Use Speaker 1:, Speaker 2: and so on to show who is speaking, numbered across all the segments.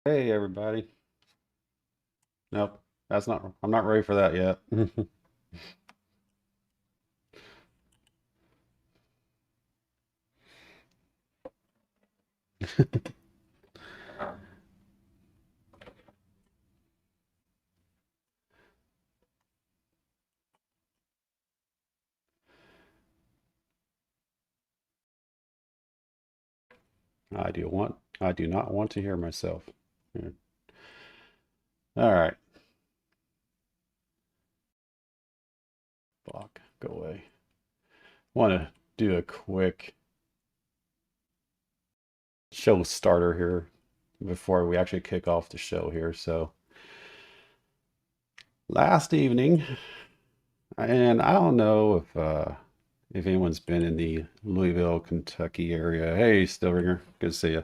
Speaker 1: Hey everybody. Nope, I'm not ready for that yet. I do not want to hear myself. Yeah. All right, block, go away. Want to do a quick show starter here before we actually kick off the show here. So last evening, and I don't know if anyone's been in the Louisville, Kentucky area. Hey, Stillringer, good to see you.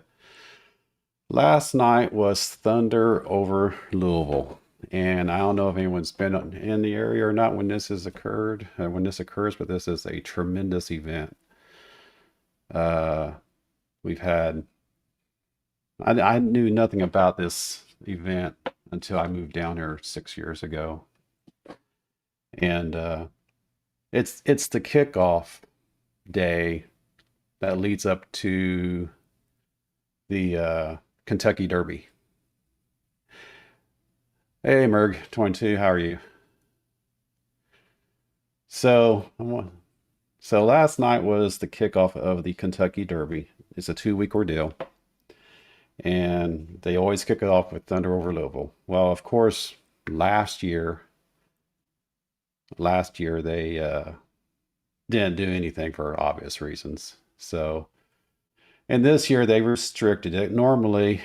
Speaker 1: Last night was thunder over Louisville. And I don't know if anyone's been in the area or not when this has occurred, when this occurs, but this is a tremendous event. Uh, we've had, I knew nothing about this event until I moved down here 6 years ago. And it's the kickoff day that leads up to the Kentucky Derby. Hey, Merg 22, how are you? So, so last night was the kickoff of the Kentucky Derby. It's a 2 week ordeal, and they always kick it off with Thunder over Louisville. Well, of course, last year, last year they didn't do anything for obvious reasons. So, and this year they restricted it. Normally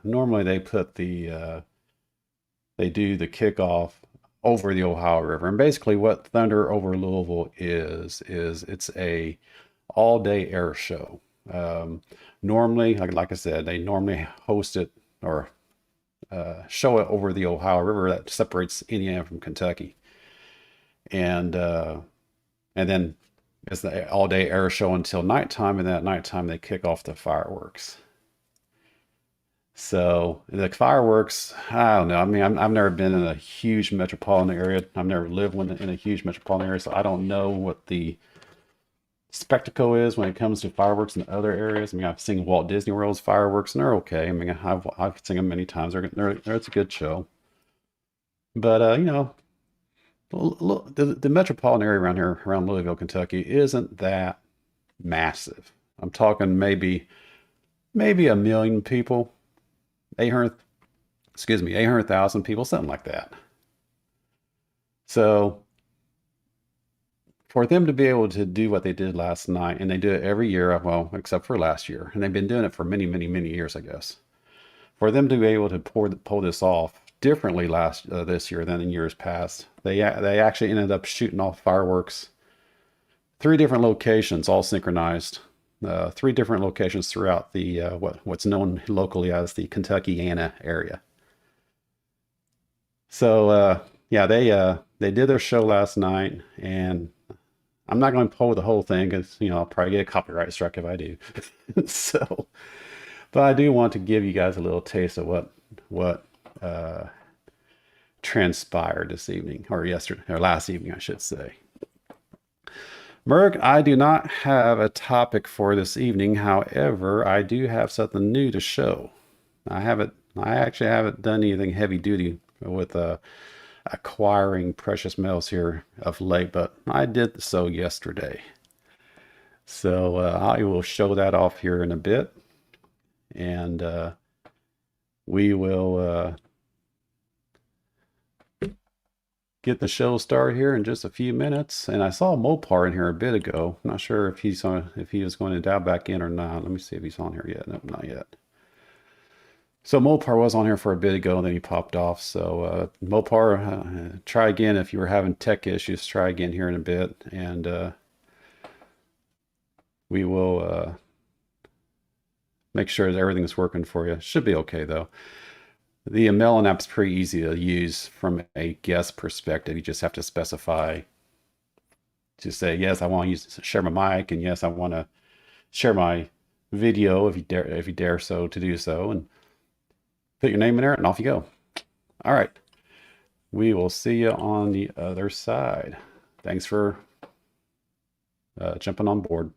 Speaker 1: they put they do the kickoff over the Ohio River. And basically what Thunder over Louisville is it's a all day air show. Normally, like I said, they normally host it or show it over the Ohio River that separates Indiana from Kentucky. And and then it's the all day air show until nighttime, and then at nighttime they kick off the fireworks. So the fireworks, I don't know. I mean, I've never been in a huge metropolitan area. I've never lived in a huge metropolitan area, so I don't know what the spectacle is when it comes to fireworks in other areas. I mean, I've seen Walt Disney World's fireworks, and they're okay. I mean, I've seen them many times. It's a good show. But the metropolitan area around here, around Louisville, Kentucky, isn't that massive. I'm talking maybe 1 million people, 800 excuse me, 800,000 people, something like that. So for them to be able to do what they did last night, and they do it every year, well, except for last year, and they've been doing it for many, many, many years, I guess. For them to be able to pull this off differently this year than in years past, they actually ended up shooting off fireworks 3 different locations, all synchronized. 3 different locations throughout the what's known locally as the Kentuckiana area. So yeah, they did their show last night, and I'm not going to pull the whole thing because I'll probably get a copyright strike if I do. So, but I do want to give you guys a little taste of what uh, transpired this evening, or yesterday, or last evening, I should say. Merg, I do not have a topic for this evening. However, I do have something new to show. I actually haven't done anything heavy duty with acquiring precious metals here of late, but I did so yesterday. So I will show that off here in a bit, and we will get the show started here in just a few minutes. And I saw Mopar in here a bit ago. I'm not sure if if he was going to dial back in or not. Let me see if he's on here yet. No, not yet. So Mopar was on here for a bit ago, and then he popped off. So Mopar, try again if you were having tech issues. Try again here in a bit, and we will make sure that everything's working for you. Should be okay though. The Melon app's pretty easy to use from a guest perspective. You just have to specify to say, yes, I want to share my mic, and yes, I want to share my video if you dare so to do so. And put your name in there, and off you go. All right. We will see you on the other side. Thanks for jumping on board.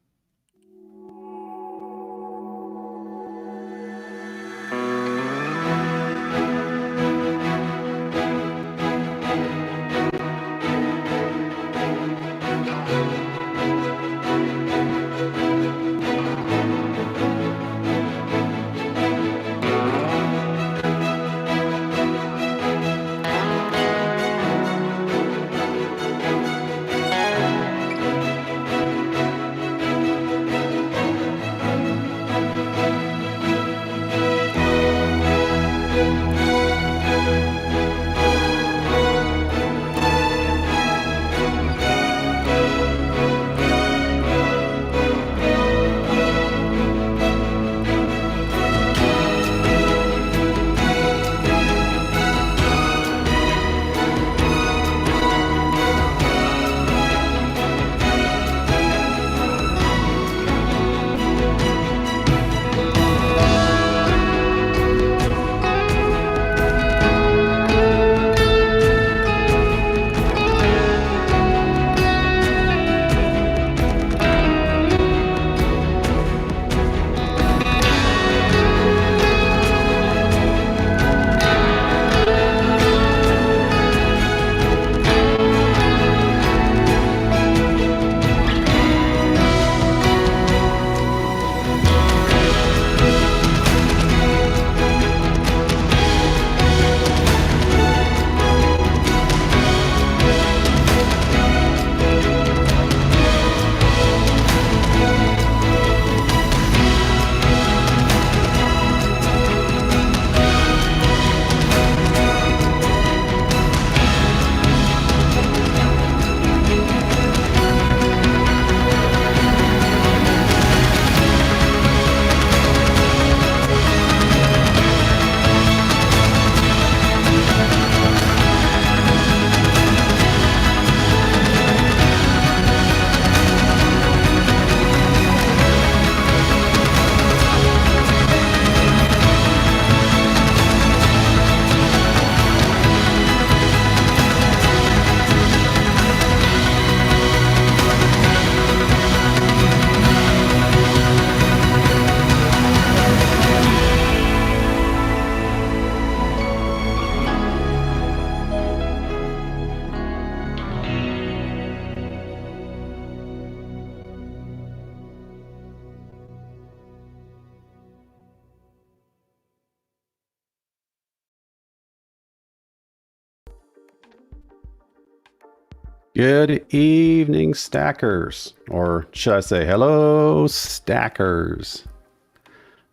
Speaker 1: Good evening, stackers, or should I say hello, stackers.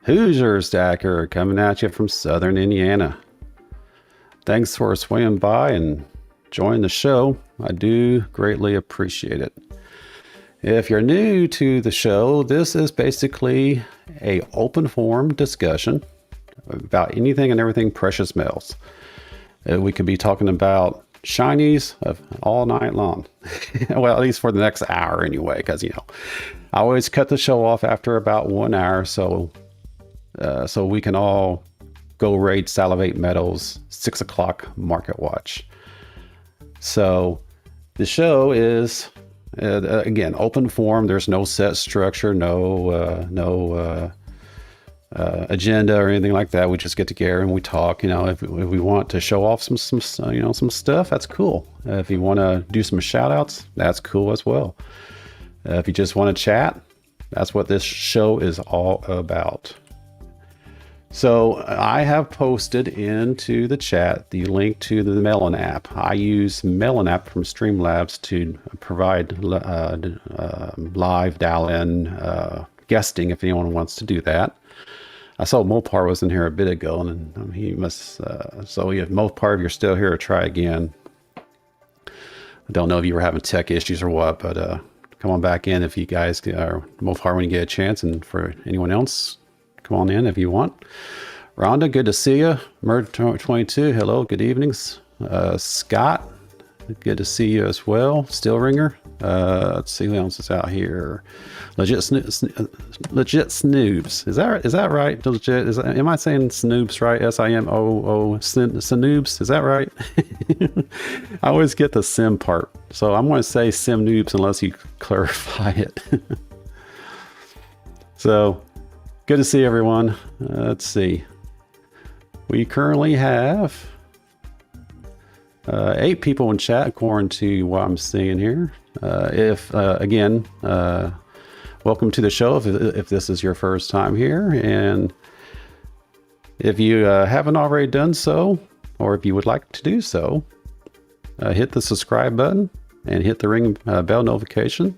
Speaker 1: Hoosier Stacker coming at you from Southern Indiana. Thanks for swinging by and joining the show. I do greatly appreciate it. If you're new to the show, this is basically a open forum discussion about anything and everything precious metals. We could be talking about shinies all night long. Well, at least for the next hour anyway, because I always cut the show off after about 1 hour, so we can all go raid Salivate Metals 6 o'clock market watch. So the show is again open forum. There's no set structure, no agenda or anything like that. We just get together and we talk. If we want to show off some stuff, that's cool. If you want to do some shout outs, that's cool as well. If you just want to chat, that's what this show is all about. So I have posted into the chat the link to the Melon app. I use Melon app from StreamLabs to provide live dial-in guesting if anyone wants to do that. I saw Mopar was in here a bit ago, and he must. So if Mopar, if you're still here, try again. I don't know if you were having tech issues or what, but come on back in if you guys are Mopar when you get a chance, and for anyone else, come on in if you want. Rhonda, good to see you. Murd22, hello, good evenings. Scott, good to see you as well. Stillringer, Let's see who else is out here. Legit Snoobs. Is that right? Legit. Am I saying Snoobs right? SIMOO Snoobs. Is that right? I always get the sim part, so I'm going to say Sim Noobs unless you clarify it. So good to see everyone. Let's see. We currently have 8 people in chat according to what I'm seeing here. Again, welcome to the show if this is your first time here, and if you haven't already done so, or if you would like to do so, hit the subscribe button and hit the ring bell notification.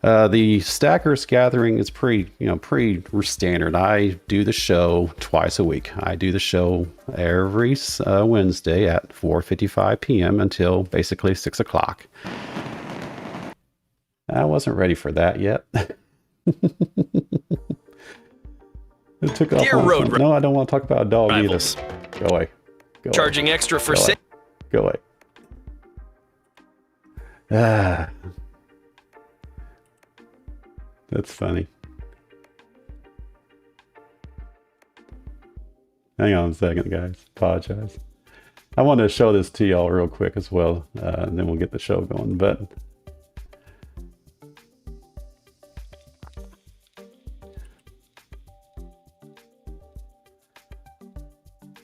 Speaker 1: The Stackers gathering is pretty standard. I do the show twice a week. I do the show every Wednesday at 4:55 p.m. until basically 6 o'clock. I wasn't ready for that yet. It took off. No, I don't want to talk about a dog either. Go away. Go
Speaker 2: Charging
Speaker 1: away.
Speaker 2: extra for
Speaker 1: Go away. Ah. That's funny. Hang on a second, guys. Apologize. I wanted to show this to y'all real quick as well, and then we'll get the show going. But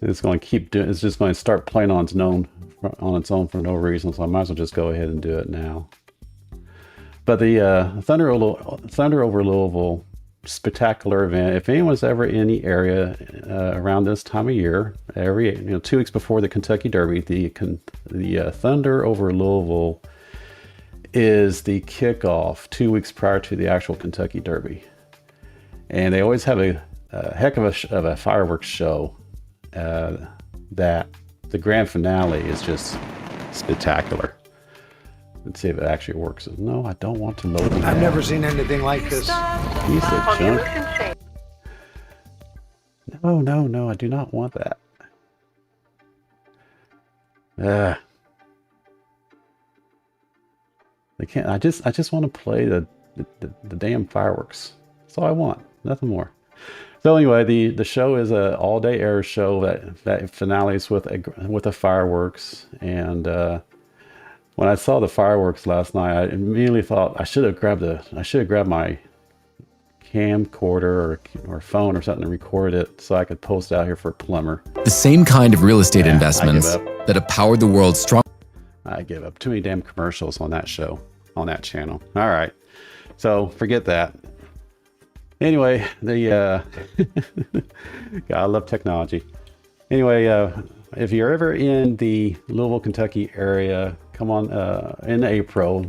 Speaker 1: it's going to keep doing. It's just going to start playing on its own for no reason. So I might as well just go ahead and do it now. But the Thunder over Louisville spectacular event. If anyone's ever in the area around this time of year, 2 weeks before the Kentucky Derby, the Thunder over Louisville is the kickoff 2 weeks prior to the actual Kentucky Derby, and they always have a heck of a fireworks show. That the grand finale is just spectacular. Let's see if it actually works. No, I don't want to load it.
Speaker 3: I've never seen anything like this.
Speaker 1: Piece of junk. No, I do not want that. They can't. I just want to play the damn fireworks. That's all I want. Nothing more. So anyway, the show is a all-day air show that finales with a fireworks. And when I saw the fireworks last night, I immediately thought I should have grabbed my camcorder or phone or something and recorded it so I could post it out here for Plumber.
Speaker 4: The same kind of real estate investments that have powered the world's strong.
Speaker 1: I give up. Too many damn commercials on that show, on that channel. All right, so forget that. Anyway, God, I love technology. Anyway, if you're ever in the Louisville, Kentucky area, come on in April.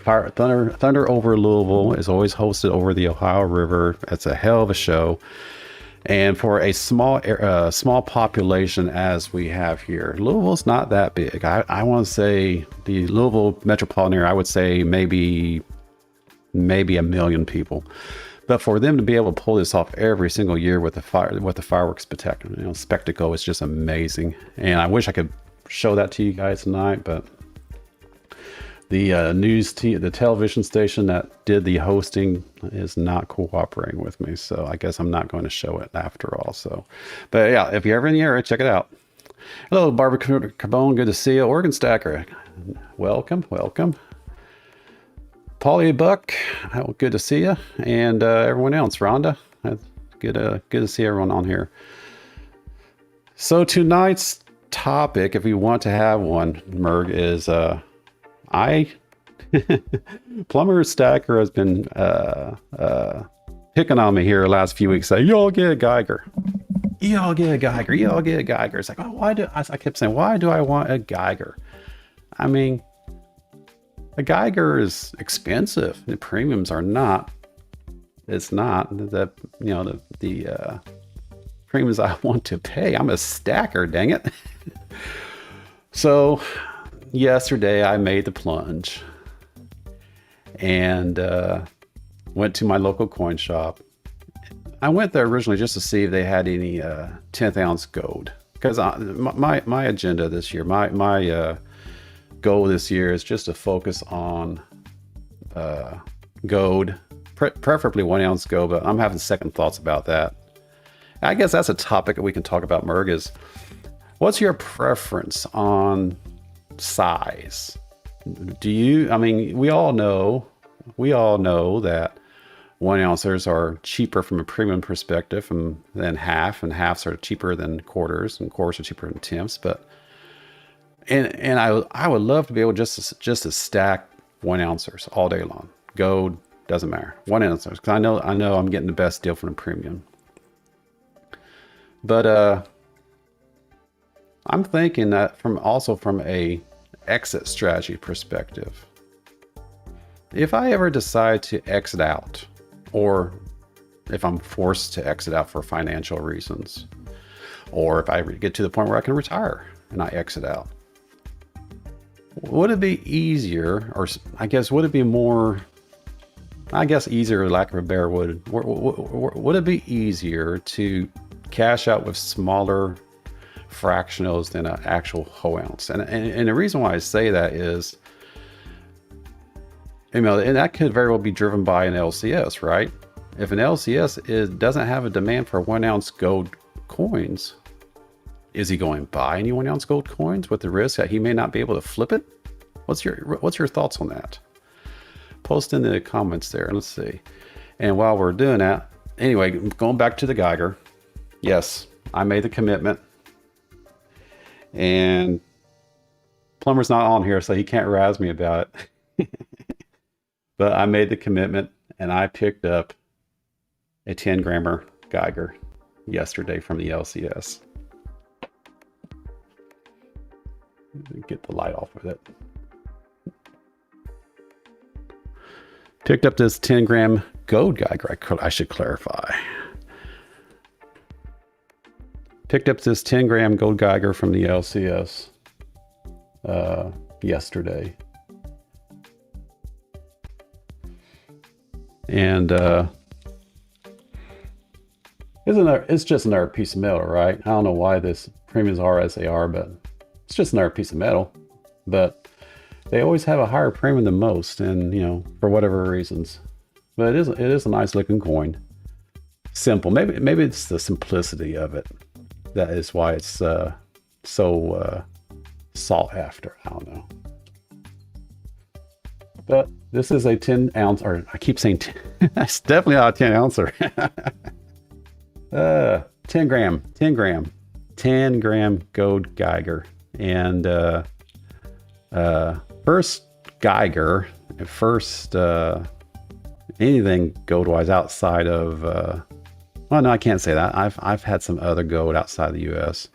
Speaker 1: Thunder over Louisville is always hosted over the Ohio River. It's a hell of a show. And for a small population as we have here, Louisville's not that big. I want to say the Louisville metropolitan area, I would say maybe 1 million people. But for them to be able to pull this off every single year with the fireworks spectacle is just amazing. And I wish I could show that to you guys tonight, but the the television station that did the hosting is not cooperating with me. So I guess I'm not going to show it after all. So, but yeah, if you're ever in the area, check it out. Hello, Barbara Carbone. Good to see you. Oregon Stacker. Welcome. Polly Buck, good to see you, and everyone else. Rhonda, good to see everyone on here. So tonight's topic, if we want to have one, Merg, is Plumber Stacker has been picking on me here the last few weeks. Say, y'all get a Geiger. Y'all get a Geiger. Y'all get a Geiger. It's like, oh, I kept saying, why do I want a Geiger? I mean, a Geiger is expensive. The premiums are not. It's not the premiums I want to pay. I'm a stacker, dang it. So yesterday I made the plunge and went to my local coin shop. I went there originally just to see if they had any 10th ounce gold, because my agenda this year, my goal this year is just to focus on gold, preferably 1 ounce gold, but I'm having second thoughts about that. I guess that's a topic that we can talk about, Merg, is what's your preference on size? Do you, I mean, we all know that 1 ounces are cheaper from a premium perspective than half, and halves are cheaper than quarters, and quarters are cheaper than tenths. But and I would love to be able just to stack 1 ounces all day long. Gold doesn't matter, 1 ounces, because I know I'm getting the best deal from the premium. But I'm thinking that from a exit strategy perspective, if I ever decide to exit out, or if I'm forced to exit out for financial reasons, or if I get to the point where I can retire and I exit out, would it be easier, or I guess would it be more, I guess easier, lack of a better word, would it be easier to cash out with smaller fractionals than an actual whole ounce? And the reason why I say that is, and that could very well be driven by an LCS, right? If an LCS doesn't have a demand for 1 ounce gold coins, is he going to buy any 1 ounce gold coins with the risk that he may not be able to flip it? What's your thoughts on that? Post in the comments there. Let's see. And while we're doing that, anyway, going back to the Geiger, yes, I made the commitment, and Plumber's not on here, so he can't razz me about it. But I made the commitment, and I picked up a 10 grammer Geiger yesterday from the LCS. Get the light off with it. Picked up this 10 gram gold Geiger, I should clarify. Picked up this 10 gram gold Geiger from the LCS yesterday. And it's just another piece of metal, right? I don't know why this premiums are as they are, but it's just another piece of metal. But they always have a higher premium than most, and for whatever reasons. But it is a nice looking coin. Simple. Maybe it's the simplicity of it that is why it's so sought after. I don't know. But this is a 10 ounce, or I keep saying 10. It's definitely not a 10 ouncer. 10 gram gold Geiger. And first Geiger, anything gold wise outside of, well, no, I can't say that. I've had some other gold outside the US,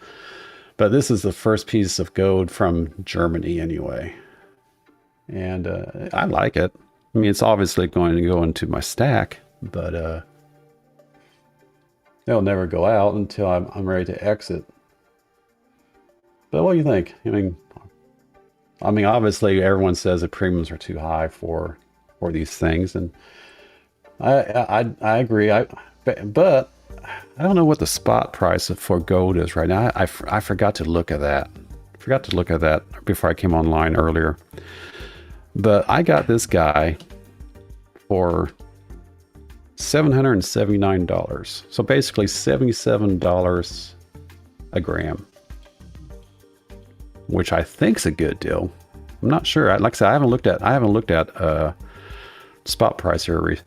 Speaker 1: but this is the first piece of gold from Germany anyway. And I like it. I mean, it's obviously going to go into my stack, but it'll never go out until I'm ready to exit. But what do you think? I mean, obviously everyone says the premiums are too high for these things, and I agree. But I don't know what the spot price for gold is right now. I forgot to look at that. Before I came online earlier. But I got this guy for $779. So basically $77 a gram, which I think's a good deal. I'm not sure. Like I said, I haven't looked at spot price here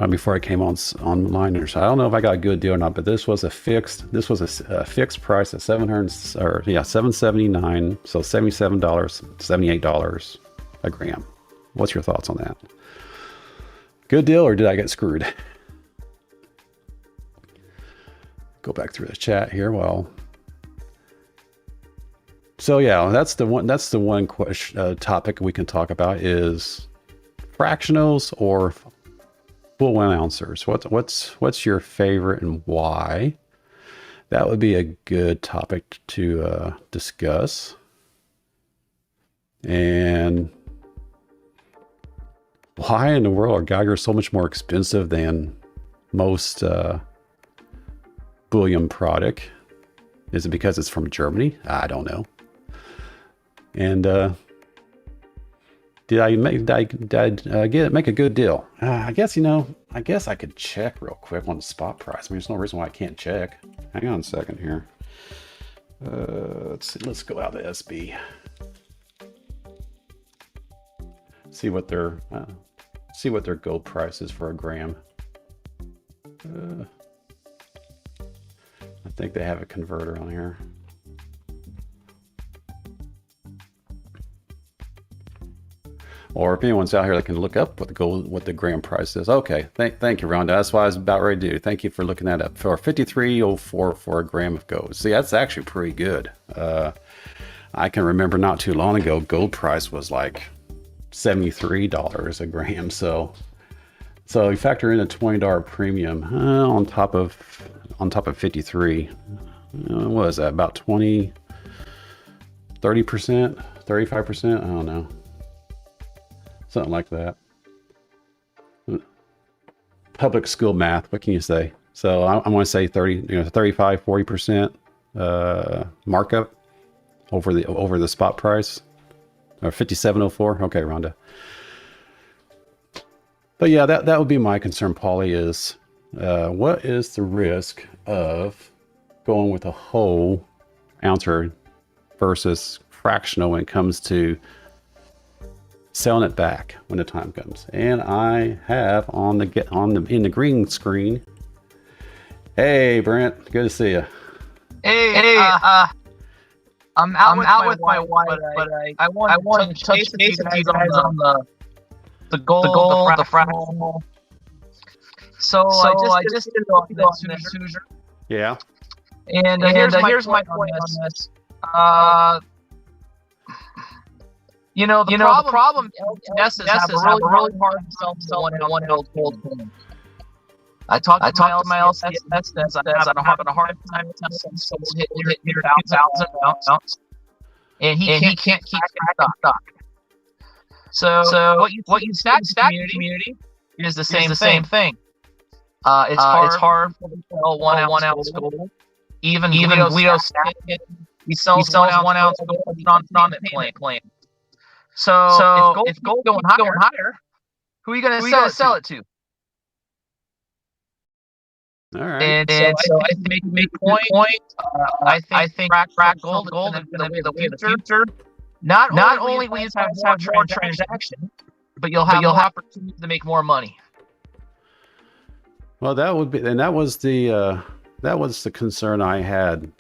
Speaker 1: before I came online. So I don't know if I got a good deal or not. But this was a fixed price at $779. So $77, $78 a gram. What's your thoughts on that? Good deal, or did I get screwed? Go back through the chat here. Well, so yeah, that's the one question, topic we can talk about is fractionals or full 1 ouncers. What's your favorite and why? That would be a good topic to discuss. And why in the world are Geigers so much more expensive than most bullion product? Is it because it's from Germany? I don't know. And Did I make a good deal? I guess, I guess I could check real quick on the spot price. I mean, there's no reason why I can't check. Hang on a second here. Let's see. Let's go out to SB. See what their gold price is for a gram. I think they have a converter on here. Or if anyone's out here that can look up what the gram price is. Okay, thank you, Rhonda. That's what I was about ready to do. Thank you for looking that up. For 53.04 for a gram of gold. See, that's actually pretty good. I can remember not too long ago, gold price was like $73 a gram. So you factor in a $20 premium on top of 53. What was that? About 20, 30%, 35%? I don't know. Something like that. Public school math, what can you say? So I want to say 35, 40% markup over the spot price. Or 57.04. Okay, Rhonda. But yeah, that would be my concern, Paulie, is what is the risk of going with a whole ouncer versus fractional when it comes to selling it back when the time comes? And I have in the green screen. Hey, Brent, good to see you.
Speaker 2: Hey, I'm out with my wife, but I want to touch base with you guys on the gold, the fractional. So I just did that Hoosier.
Speaker 1: Yeah.
Speaker 2: And here's my point on this. The problem LTSs have a really hard to sell one held gold coin. I talked to my LCS that's having a hard time selling hit near 1,000 ounce, and he can't keep stock. So what you stack community is the same thing. It's hard to sell one ounce gold. Even Guido he sells 1 ounce gold on the plane. So if gold's going higher, who are you going to sell it to?
Speaker 1: All right.
Speaker 2: And so I think make point. I think frac gold is going to be the way of the future. Not only will you have more transactions, but you'll have opportunities to make more money.
Speaker 1: Well, that would be, and that was the concern I had.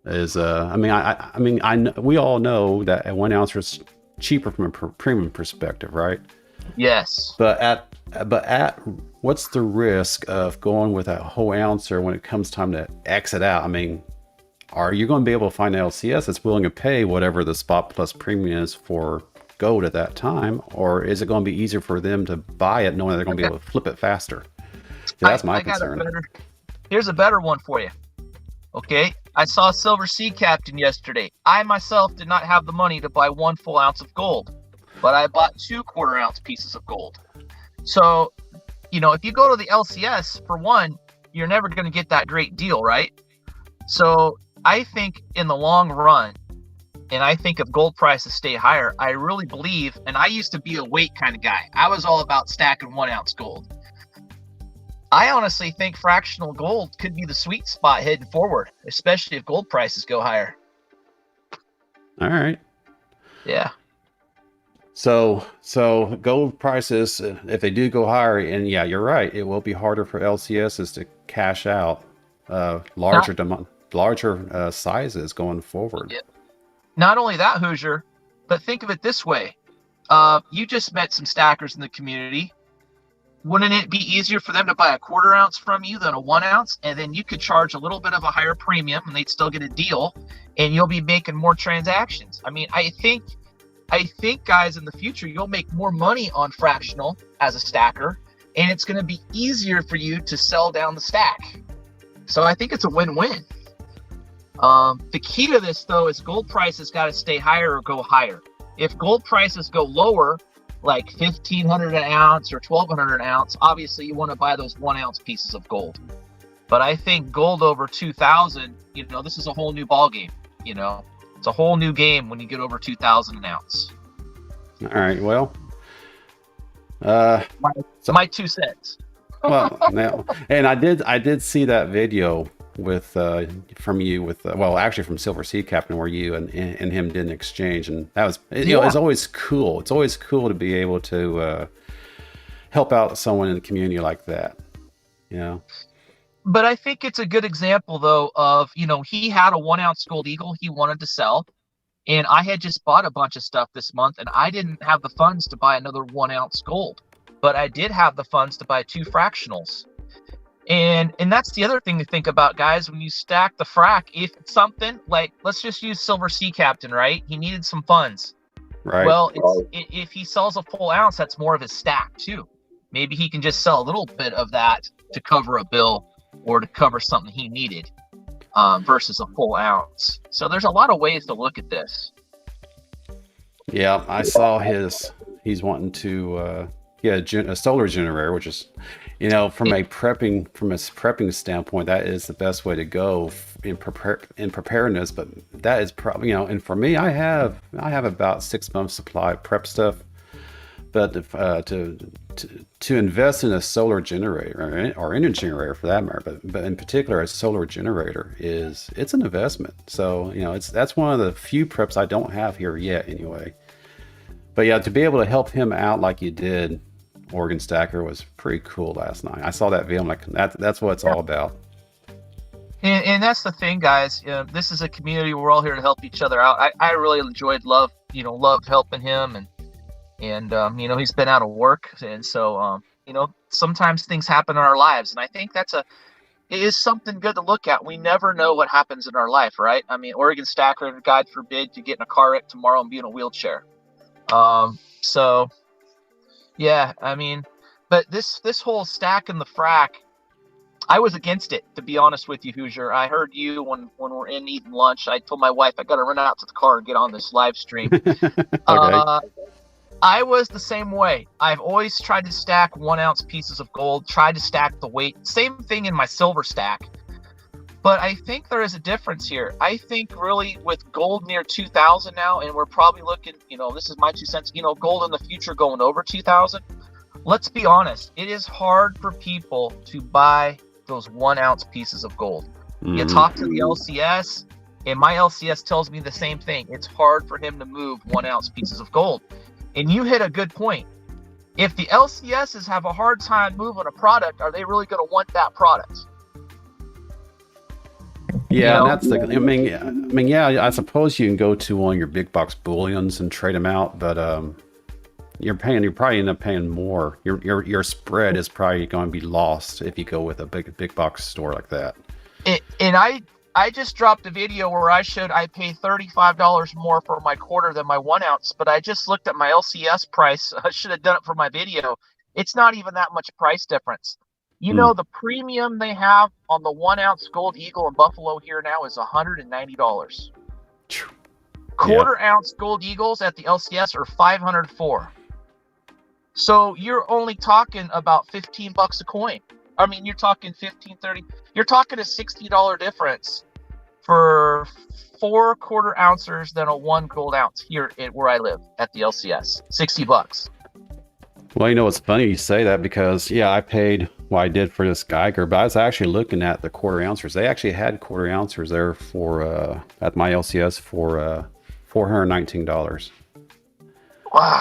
Speaker 1: Is we all know that at 1 ounce is cheaper from a premium perspective, right?
Speaker 2: Yes.
Speaker 1: But at what's the risk of going with a whole ouncer when it comes time to exit out? I mean, are you going to be able to find an LCS that's willing to pay whatever the spot plus premium is for gold at that time, or is it going to be easier for them to buy it knowing they're going to be able to flip it faster? Yeah, that's my concern.
Speaker 2: Here's a better one for you. Okay, I saw Silver Sea Captain yesterday. I myself did not have the money to buy 1 full ounce of gold, but I bought 2 quarter ounce pieces of gold. So, if you go to the LCS, for one, you're never going to get that great deal, right? So I think in the long run, and I think if gold prices stay higher, I really believe, and I used to be a weight kind of guy. I was all about stacking 1 ounce gold. I honestly think fractional gold could be the sweet spot heading forward, especially if gold prices go higher.
Speaker 1: All right.
Speaker 2: Yeah.
Speaker 1: So gold prices, if they do go higher, and yeah, you're right, it will be harder for LCSs to cash out larger sizes going forward.
Speaker 2: Yeah. Not only that, Hoosier, but think of it this way. You just met some stackers in the community. Wouldn't it be easier for them to buy a quarter ounce from you than a 1 ounce? And then you could charge a little bit of a higher premium and they'd still get a deal, and you'll be making more transactions. I mean, I think guys, in the future, you'll make more money on fractional as a stacker, and it's going to be easier for you to sell down the stack. So I think it's a win-win. The key to this, though, is gold prices got to stay higher or go higher. If gold prices go lower, like $1,500 an ounce or $1,200 an ounce, obviously you want to buy those 1 ounce pieces of gold. But I think gold over 2,000, this is a whole new ball game. It's a whole new game when you get over 2,000 an ounce.
Speaker 1: All right. Well,
Speaker 2: My 2 cents.
Speaker 1: well, now, and I did see that video with from you with well, actually from Silver Sea Captain, where you and him did an exchange, and that was you know, it's always cool. It's always cool to be able to help out someone in the community like that. You know.
Speaker 2: But I think it's a good example, though, of, you know, he had a 1 ounce gold eagle he wanted to sell. And I had just bought a bunch of stuff this month, and I didn't have the funds to buy another 1 ounce gold. But I did have the funds to buy 2 fractionals. And that's the other thing to think about, guys, when you stack the frac. If it's something like, let's just use Silver Sea Captain, right? He needed some funds.
Speaker 1: Right.
Speaker 2: Well, if he sells a full ounce, that's more of his stack, too. Maybe he can just sell a little bit of that to cover a bill or to cover something he needed, versus a full ounce. So there's a lot of ways to look at this.
Speaker 1: Yeah, I saw he's wanting to get a solar generator, which is, you know, from a prepping standpoint, that is the best way to go in preparedness. But that is probably, you know, and for me, I have about 6 months supply of prep stuff. But to invest in a solar generator or any generator for that matter, but in particular a solar generator it's an investment. So, you know, that's one of the few preps I don't have here yet anyway. But yeah, to be able to help him out like you did, Oregon Stacker, was pretty cool last night. I saw that video. I'm like, that's what it's all about.
Speaker 2: And that's the thing, guys. This is a community. We're all here to help each other out. I really loved helping him, and you know, he's been out of work, and so you know, sometimes things happen in our lives, and I think it is something good to look at. We never know what happens in our life, right? I mean, Oregon Stacker, God forbid, to get in a car wreck tomorrow and be in a wheelchair. So yeah, I mean, but this whole stack in the frac, I was against it, to be honest with you, Hoosier. I heard you when we're in eating lunch. I told my wife I got to run out to the car and get on this live stream.
Speaker 1: Okay.
Speaker 2: I was the same way. I've always tried to stack 1 ounce pieces of gold, tried to stack the weight. Same thing in my silver stack. But I think there is a difference here. I think really with gold near 2,000 now, and we're probably looking, you know, this is my 2 cents, you know, gold in the future going over 2,000. Let's be honest. It is hard for people to buy those 1 ounce pieces of gold. Mm-hmm. You talk to the LCS, and my LCS tells me the same thing. It's hard for him to move 1 ounce pieces of gold. And you hit a good point. If the LCSs have a hard time moving a product, are they really going to want that product?
Speaker 1: Yeah, you know? That's I mean, yeah, I suppose you can go to one of your big box bullions and trade them out, but you probably end up paying more. Your spread is probably going to be lost if you go with a big box store like that.
Speaker 2: And I just dropped a video where I showed I pay $35 more for my quarter than my 1 ounce, but I just looked at my LCS price. I should have done it for my video. It's not even that much price difference. You know, the premium they have on the 1 ounce gold eagle in Buffalo here now is $190. Quarter ounce gold eagles at the LCS are $504. So you're only talking about $15 a coin. I mean, you're talking 15, 30. You're talking a $60 difference for 4 quarter ounces than a 1 gold ounce here where I live at the LCS. $60.
Speaker 1: Well, you know, it's funny you say that because, yeah, I paid what I did for this Geiger, but I was actually looking at the quarter ounces. They actually had quarter ounces there for at my LCS for $419.
Speaker 2: Wow.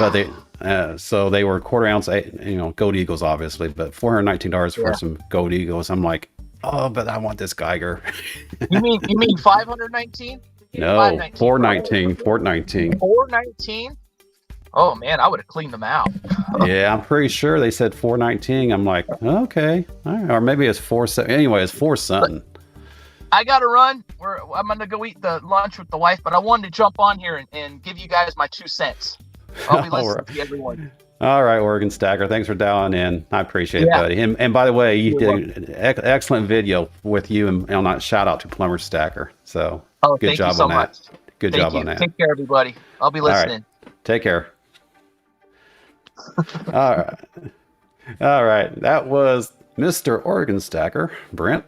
Speaker 1: But so they were quarter ounce, you know, gold eagles, obviously, but $419 for some gold eagles. I'm like, oh, but I want this Geiger.
Speaker 2: You mean 519?
Speaker 1: No, 419.
Speaker 2: 419? Oh man, I would have cleaned them out.
Speaker 1: Yeah, I'm pretty sure they said 419. I'm like, okay, all right. Or maybe it's 4. Anyway, it's 4 something.
Speaker 2: I gotta run. I'm gonna go eat the lunch with the wife, but I wanted to jump on here and give you guys my 2 cents. I'll be listening to everyone.
Speaker 1: All right, Oregon Stacker. Thanks for dialing in. I appreciate it, buddy. And by the way, you did an excellent video with you and on that shout out to Plumber Stacker. So good job on that. Good job on that.
Speaker 2: Take care, everybody. I'll be listening.
Speaker 1: All right. Take care. All right. That was Mr. Oregon Stacker, Brent.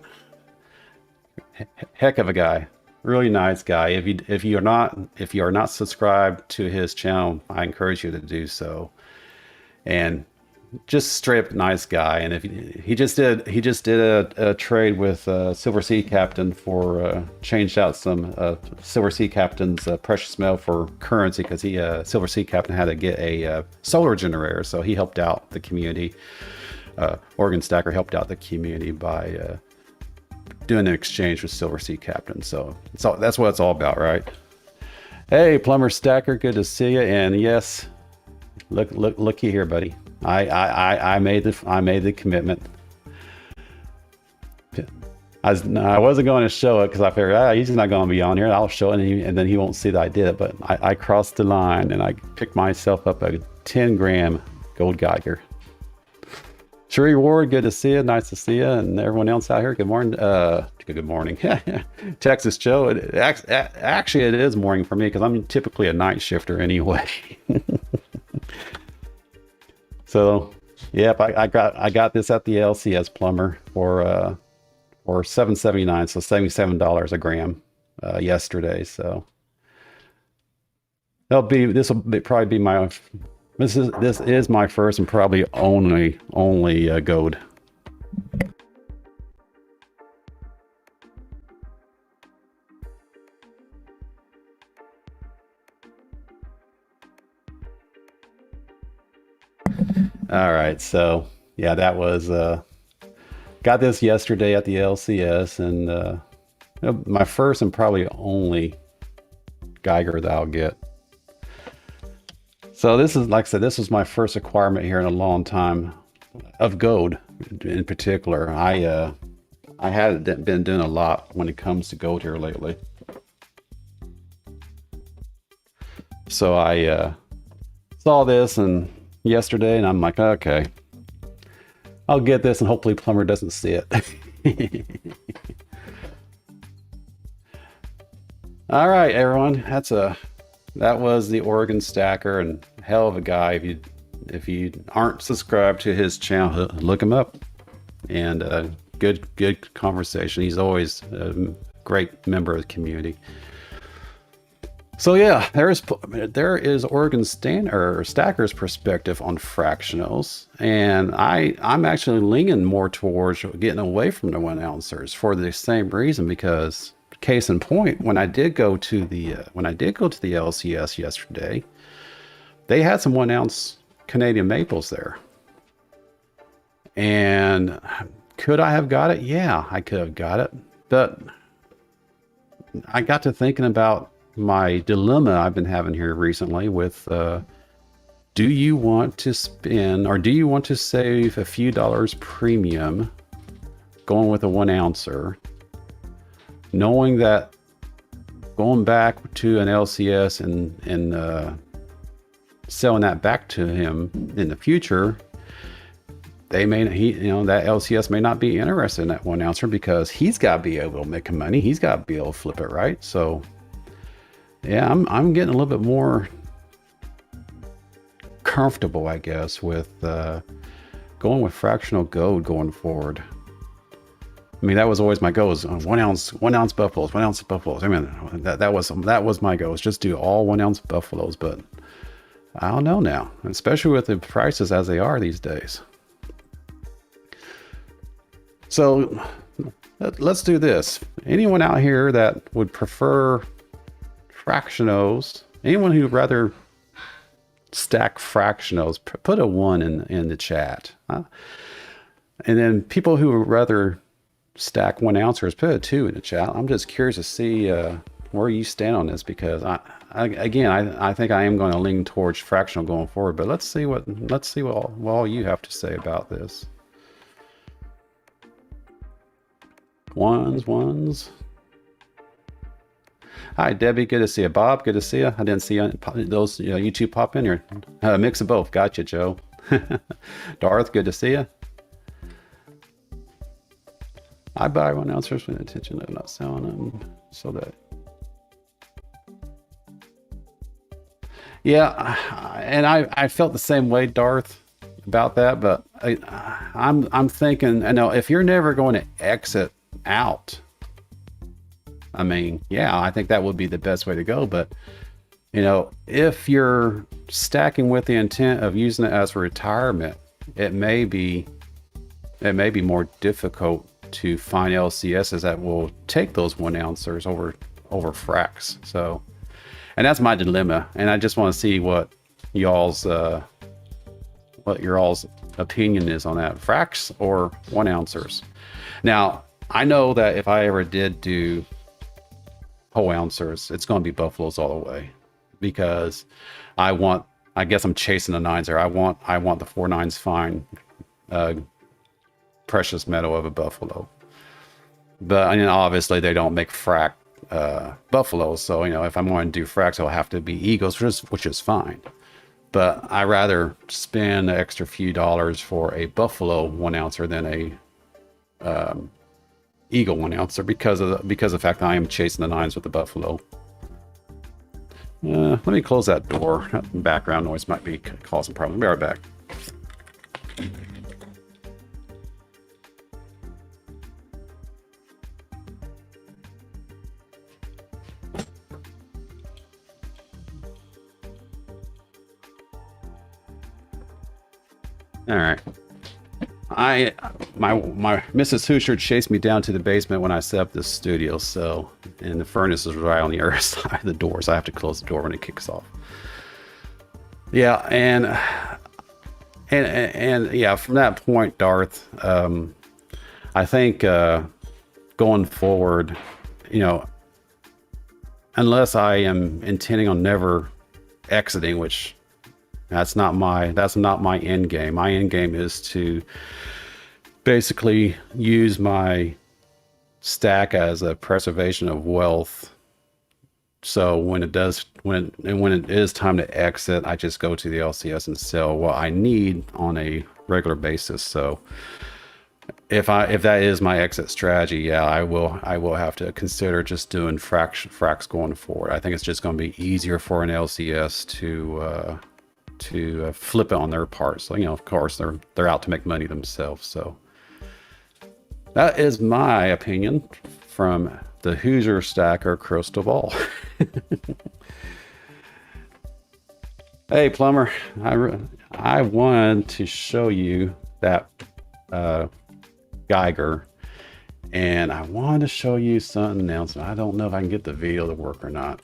Speaker 1: Heck of a guy. really nice guy. If you are not subscribed to his channel, I encourage you to do so. And just straight up nice guy. And if he just did a trade with Silver Sea Captain for changed out some Silver Sea Captain's precious metal for currency, because Silver Sea Captain had to get a solar generator, so he helped out the community. Oregon Stacker helped out the community by doing an exchange with Silver Sea Captain. So that's what it's all about, right? Hey, Plumber Stacker, good to see you. And yes, looky here, buddy. I made the commitment. I wasn't going to show it because I figured he's not going to be on here. I'll show it and then he won't see that I did it. But I crossed the line and I picked myself up a 10-gram gold Geiger. Sheree Ward, good to see you. Nice to see you. And everyone else out here, good morning. Good morning. Texas Joe. Actually, it is morning for me because I'm typically a night shifter anyway. So, yep, I got this at the LCS Plumber for $7.79, so $77 a gram yesterday. So this will probably be my this is my first and probably only gold. All right, so yeah, that was got this yesterday at the LCS, and my first and probably only Geiger that I'll get. So this is, like I said, this was my first acquirement here in a long time of gold in particular. I hadn't been doing a lot when it comes to gold here lately. So I saw this yesterday, and I'm like, okay, I'll get this, and hopefully Plumber doesn't see it. All right, everyone, that was the Oregon Stacker, and hell of a guy. If you aren't subscribed to his channel, look him up. And good conversation. He's always a great member of the community. So yeah, there is Oregon Stacker's perspective on fractionals, and I'm actually leaning more towards getting away from the 1 ouncers for the same reason, because case in point, when I did go to the LCS yesterday, they had some 1 ounce Canadian maples there. And could I have got it? Yeah, I could have got it. But I got to thinking about my dilemma I've been having here recently with do you want to spend, or do you want to save a few dollars premium going with a 1 ouncer, knowing that going back to an LCS and selling that back to him in the future, that LCS may not be interested in that 1 ouncer because he's got to be able to make money. He's got to be able to flip it, right? So yeah, I'm getting a little bit more comfortable, I guess, with going with fractional gold going forward. I mean, that was always my goal, is 1 ounce buffaloes, 1 ounce buffaloes. I mean, that was my goal, is just do all 1 ounce buffaloes. But I don't know now, especially with the prices as they are these days. So let's do this. Anyone out here that would prefer fractionals, anyone who'd rather stack fractionals, put a 1 in the chat. And then people who would rather stack 1 ouncers, put a 2 in the chat. I'm just curious to see where you stand on this, because I think I am going to lean towards fractional going forward. But let's see what all you have to say about this. Ones. Hi, Debbie. Good to see you. Bob, good to see you. I didn't see those YouTube pop in here. Mix of both. Gotcha, Joe. Darth, good to see you. I buy 1 ouncers with intention of not selling them, so that. Yeah, and I felt the same way, Darth, about that. But I'm thinking, I know if you're never going to exit out I mean, yeah, I think that would be the best way to go. But, you know, if you're stacking with the intent of using it as a retirement, it may be more difficult to find LCSs that will take those 1 ounces over fracs. So, and that's my dilemma. And I just want to see what y'all's opinion is on that, fracs or 1 ounces. Now, I know that if I ever did do whole ounces, it's going to be buffaloes all the way, because I guess I'm chasing the nines there. I want the 4 nines fine precious metal of a buffalo. But I mean, obviously they don't make frac buffaloes, so you know, if I'm going to do fracs, it'll have to be eagles, which is fine. But I rather spend the extra few dollars for a buffalo 1 ouncer than a eagle 1 ouncer, because of the fact that I am chasing the nines with the buffalo. Let me close that door. That background noise might be causing problems. Be right back. All right. My Mrs. Hoosier chased me down to the basement when I set up this studio, so, and the furnace is right on the other side of the door, so I have to close the door when it kicks off. Yeah, and yeah, from that point, Darth, I think going forward, you know, unless I am intending on never exiting, which that's not my end game. My end game is to basically use my stack as a preservation of wealth. So when it is time to exit, I just go to the LCS and sell what I need on a regular basis. So if that is my exit strategy, yeah, I will have to consider just doing fracs going forward. I think it's just going to be easier for an LCS to flip it on their part. So, you know, of course they're out to make money themselves. So that is my opinion from the Hoosier Stacker Crystal Ball. Hey Plumber, I wanted to show you that Geiger, and I wanted to show you something else. I don't know if I can get the video to work or not.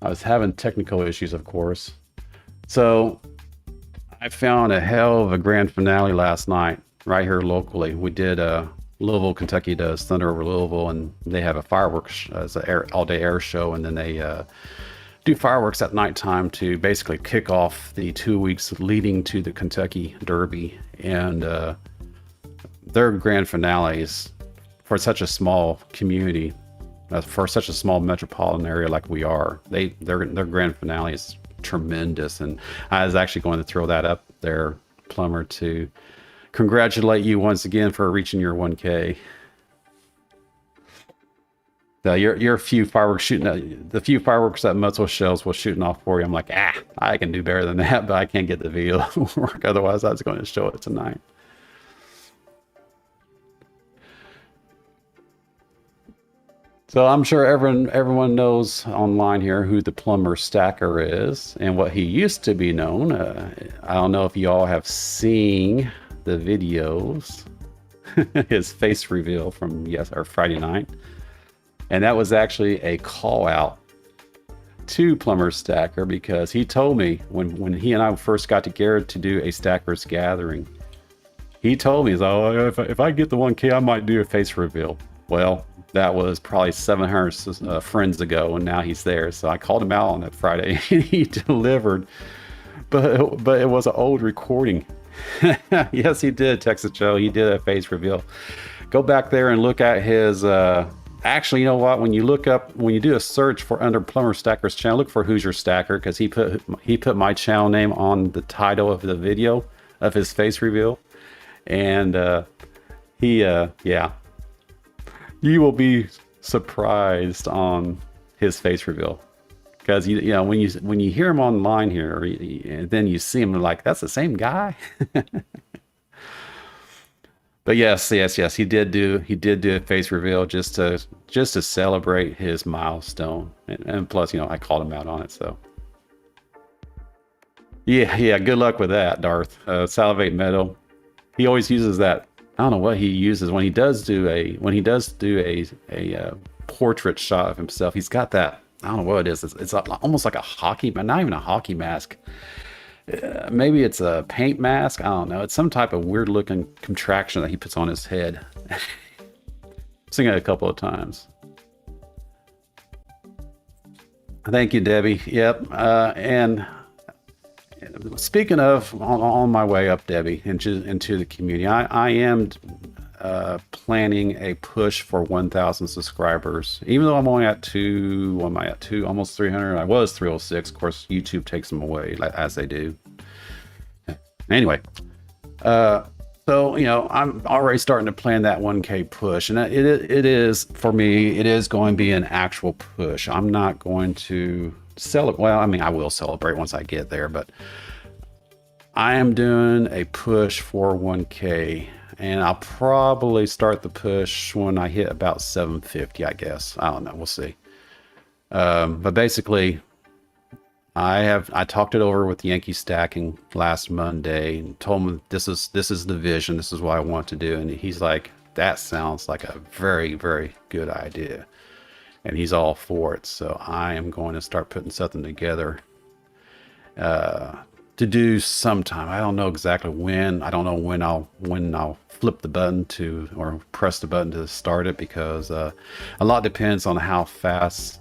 Speaker 1: I was having technical issues, of course. So I found a hell of a grand finale last night right here locally. We did Louisville, Kentucky does Thunder over Louisville, and they have a fireworks as an all-day air show, and then they do fireworks at nighttime to basically kick off the 2 weeks leading to the Kentucky Derby. And their grand finales for such a small community, for such a small metropolitan area like we are, their grand finale is tremendous. And I was actually going to throw that up there, Plumber, to congratulate you once again for reaching your 1K. Your few fireworks the few fireworks that Muscle Shells was shooting off for you, I'm like, I can do better than that, but I can't get the video to work. Otherwise, I was going to show it tonight. So I'm sure everyone knows online here who the Plumber Stacker is and what he used to be known. I don't know if you all have seen the videos, his face reveal from Friday night. And that was actually a call out to Plumber Stacker, because he told me when he and I first got together to do a Stackers gathering, he told me, if I get the 1K, I might do a face reveal. Well, that was probably 700 friends ago, and now he's there. So I called him out on that Friday, and he delivered. But it was an old recording. Yes, he did, Texas Joe. He did a face reveal. Go back there and look at his. Actually, you know what? When you do a search for under Plumber Stacker's channel, look for Hoosier Stacker, because he put my channel name on the title of the video of his face reveal, and yeah. You will be surprised on his face reveal, because you know when you hear him online here, and then you see him, like, that's the same guy. But yes, he did do a face reveal just to celebrate his milestone, and plus, I called him out on it. So yeah, good luck with that, Darth. Salivate Meadow. He always uses that. I don't know what he uses when he does do a portrait shot of himself. He's got that. I don't know what it is. It's almost like a hockey, but not even a hockey mask. Maybe it's a paint mask. I don't know. It's some type of weird looking contraction that he puts on his head. I've seen it a couple of times. Thank you, Debbie. Yep. And speaking of, on my way up, Debbie, into the community, I am planning a push for 1,000 subscribers. Even though I'm only at almost 300. I was 306. Of course, YouTube takes them away, as they do. Anyway, so I'm already starting to plan that 1K push, and it is, for me, it is going to be an actual push. I'm not going to celebrate. Well, I mean, I will celebrate once I get there, but I am doing a push for 1K. And I'll probably start the push when I hit about 750, I guess. I don't know. We'll see. But basically, I talked it over with Yankee Stacking last Monday and told him this is the vision. This is what I want to do. And he's like, that sounds like a very, very good idea. And he's all for it. So I am going to start putting something together to do sometime. I don't know exactly when. I don't know when I'll flip the button or press the button to start it, because a lot depends on how fast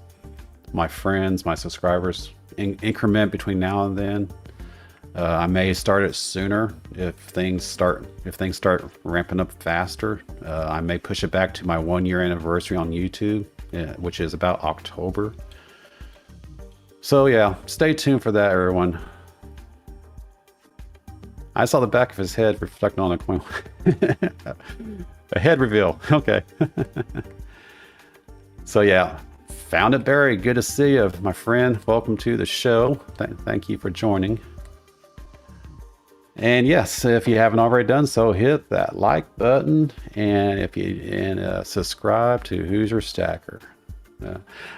Speaker 1: my friends, my subscribers increment between now and then. I may start it sooner if things start ramping up faster. I may push it back to my 1-year anniversary on YouTube, which is about October. So yeah, stay tuned for that, everyone. I saw the back of his head reflecting on the coin. A head reveal. Okay. So yeah, found it, Barry. Good to see you, my friend. Welcome to the show. Thank you for joining. And yes, if you haven't already done so, hit that like button, and subscribe to Who's Your Stacker.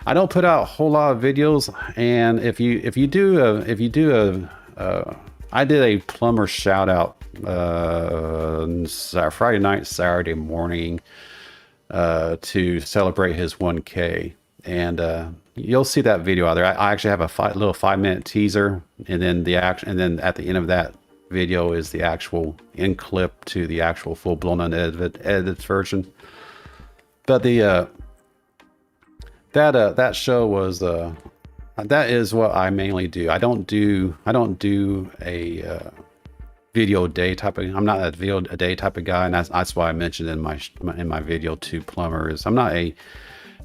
Speaker 1: I don't put out a whole lot of videos, and if you do I did a plumber shout out Friday night, Saturday morning to celebrate his 1K, and you'll see that video out there. I actually have a little 5-minute teaser, and then at the end of that video is the actual end clip to the actual full-blown unedited version. But that show was that is what I mainly do. I don't do a video a day type of. I'm not a video a day type of guy, and that's why I mentioned in my video to plumbers. I'm not a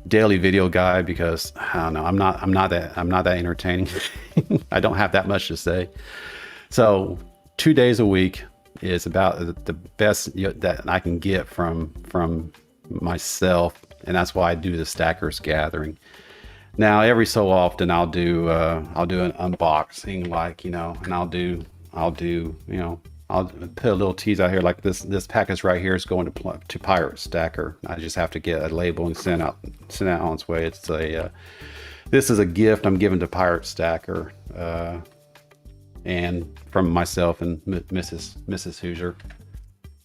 Speaker 1: daily video guy because I don't know. I'm not that entertaining. I don't have that much to say. So 2 days a week is about the best that I can get from myself, and that's why I do the Stackers Gathering. Now, every so often I'll do an unboxing, and I'll put a little tease out here, like this package right here is going to Pirate Stacker. I just have to get a label and send out on its way. It's this is a gift I'm giving to Pirate Stacker, and from myself and Mrs. Hoosier.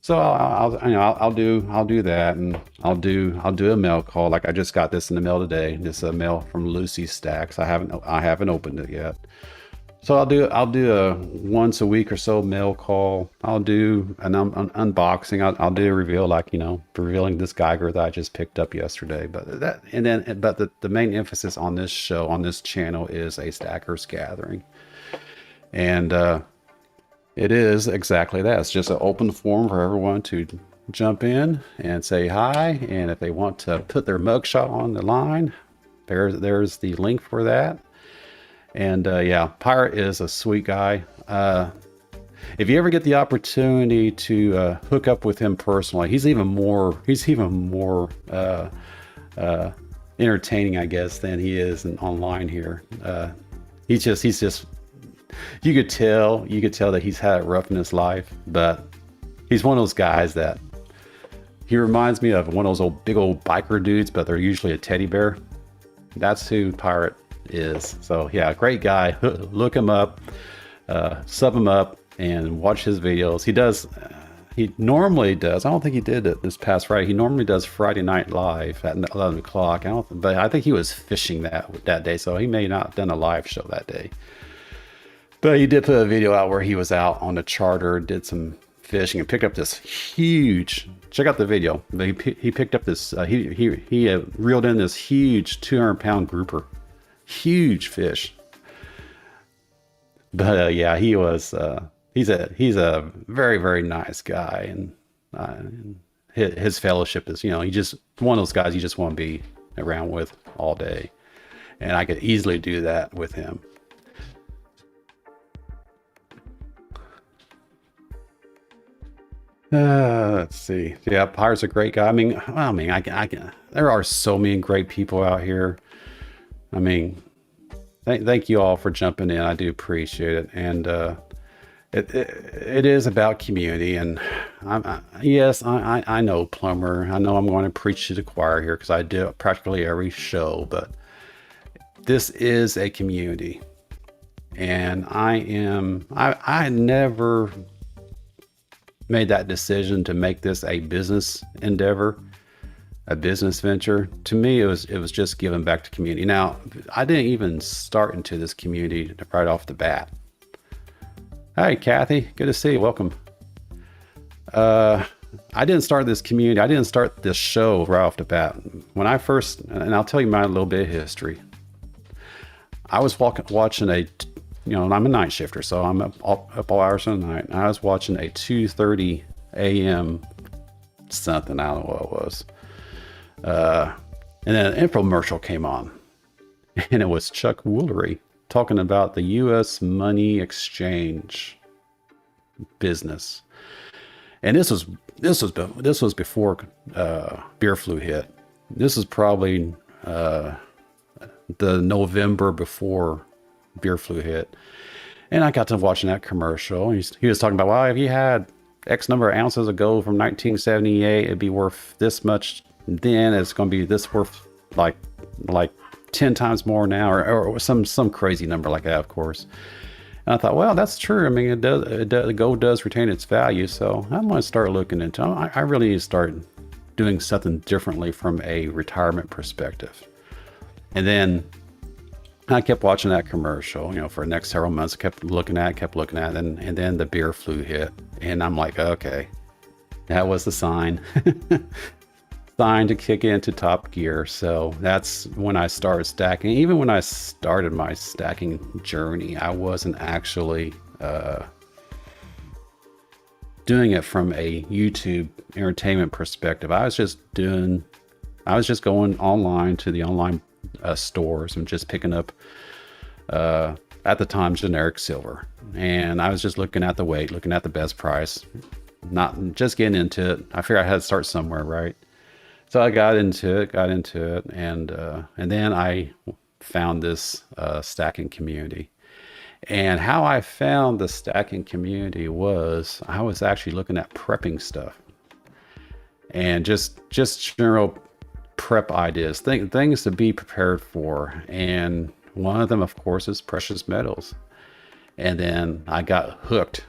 Speaker 1: So I'll do that, and I'll do a mail call. Like I just got this in the mail today. This is a mail from Lucy Stacks. I haven't opened it yet. So I'll do a once a week or so mail call. I'll do an unboxing. I'll do a reveal, revealing this Geiger that I just picked up yesterday. But the main emphasis on this show, on this channel, is a Stackers Gathering, and it is exactly that. It's just an open forum for everyone to jump in and say hi. And if they want to put their mugshot on the line, there's the link for that. And yeah, Pirate is a sweet guy. If you ever get the opportunity to hook up with him personally, he's even more entertaining, I guess, than he is online here. He's just. You could tell that he's had it rough in his life, but he's one of those guys that He reminds me of one of those big old biker dudes, but they're usually a teddy bear. That's who Pirate is. So yeah, great guy. Look him up, sub him up, and watch his videos. He normally does. I don't think he did it this past Friday. He normally does Friday Night Live at 11 o'clock. But I think he was fishing that day, so he may not have done a live show that day. But he did put a video out where he was out on a charter, did some fishing, and picked up this huge. Check out the video. He picked up this. He reeled in this huge 200-pound grouper, huge fish. But yeah, he was. He's a very, very nice guy, and his fellowship is, he just one of those guys you just want to be around with all day, and I could easily do that with him. Let's see. Yeah, Pirate's a great guy. I mean, there are so many great people out here. I mean, thank you all for jumping in. I do appreciate it, and it is about community. And I know, Plumber. I know I'm going to preach to the choir here because I do practically every show, but this is a community, and I never made that decision to make this a business endeavor, a business venture. To me, it was just giving back to community. Now, I didn't even start into this community right off the bat. Hi, Kathy. Good to see you. Welcome. I didn't start this community. I didn't start this show right off the bat. When I first, and I'll tell you my little bit of history. I was watching I'm a night shifter, so I'm up all hours of the night. And I was watching a 2:30 a.m. something. I don't know what it was. And then an infomercial came on, and it was Chuck Woolery talking about the U.S. money exchange business. And this was before beer flu hit. This is probably the November before beer flu hit, and I got to watching that commercial. He was talking about, well, if you had X number of ounces of gold from 1978, it'd be worth this much then. It's going to be this worth like 10 times more now, or some crazy number like that, of course. And I thought, well, that's true. I mean, gold does retain its value, so I'm going to start looking into it. I really need to start doing something differently from a retirement perspective. And then I kept watching that commercial, for the next several months. I kept looking at it, and then the beer flu hit, and I'm like, okay, that was the sign. Sign to kick into top gear. So that's when I started stacking. Even when I started my stacking journey, I wasn't actually doing it from a YouTube entertainment perspective. I was just going online to the online stores and just picking up at the time generic silver, and I was just looking at the weight, looking at the best price, not just getting into it. I figured I had to start somewhere, right? So I got into it, and then I found this stacking community. And how I found the stacking community was I was actually looking at prepping stuff, and just general prep ideas, things to be prepared for. And one of them, of course, is precious metals. And then I got hooked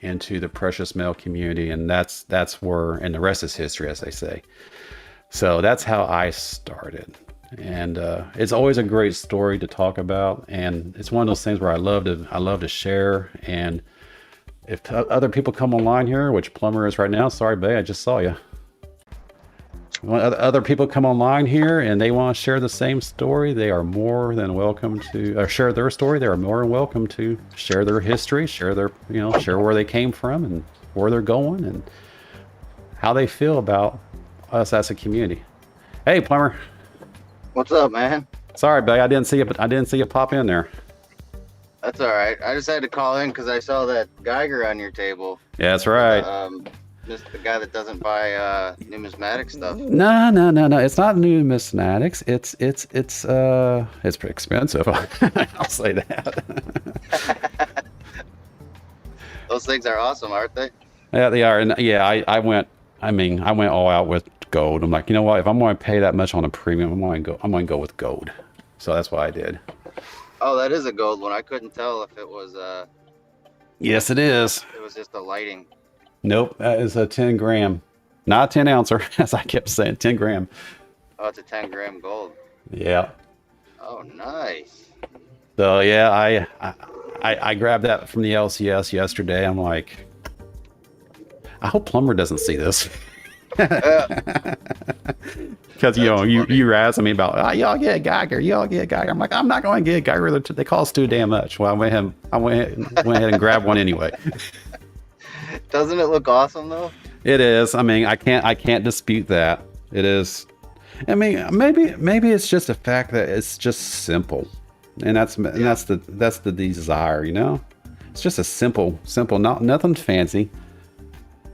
Speaker 1: into the precious metal community, and that's where, and the rest is history, as they say. So that's how I started. And it's always a great story to talk about, and it's one of those things where I love to share. And if other people come online here, which Plumber is right now, sorry, babe, I just saw you. When other people come online here and they want to share the same story, they are more than welcome to share their story. They are more than welcome to share their history, share where they came from and where they're going and how they feel about us as a community. Hey, Plumber.
Speaker 5: What's up, man?
Speaker 1: Sorry, babe, I didn't see you pop in there.
Speaker 5: That's all right. I just had to call in because I saw that Geiger on your table.
Speaker 1: Yeah, that's right.
Speaker 5: Just the guy that doesn't buy numismatic stuff.
Speaker 1: No. It's not numismatics. It's pretty expensive. I'll say that.
Speaker 5: Those things are awesome, aren't they?
Speaker 1: Yeah, they are. And yeah, I went I mean, I went all out with gold. I'm like, you know what? If I'm going to pay that much on a premium, I'm going to go with gold. So that's what I did.
Speaker 5: Oh, that is a gold one. I couldn't tell if it was
Speaker 1: Yes, it is.
Speaker 5: it was just a lighting.
Speaker 1: Nope, that is a 10 gram, not a 10 ouncer, as I kept saying, 10 gram.
Speaker 5: Oh, it's a 10-gram gold.
Speaker 1: Yeah.
Speaker 5: Oh, nice.
Speaker 1: So yeah, I grabbed that from the LCS yesterday. I'm like, I hope Plumber doesn't see this. Because you were asking me about, oh, y'all get a Geiger, I'm like, I'm not going to get a Geiger. They cost too damn much. Well, I went ahead and grabbed one anyway.
Speaker 5: Doesn't it look awesome though?
Speaker 1: It is. I mean, I can't dispute that. It is. I mean, maybe it's just a fact that it's just simple, and that's the desire, you know. It's just a simple, nothing fancy.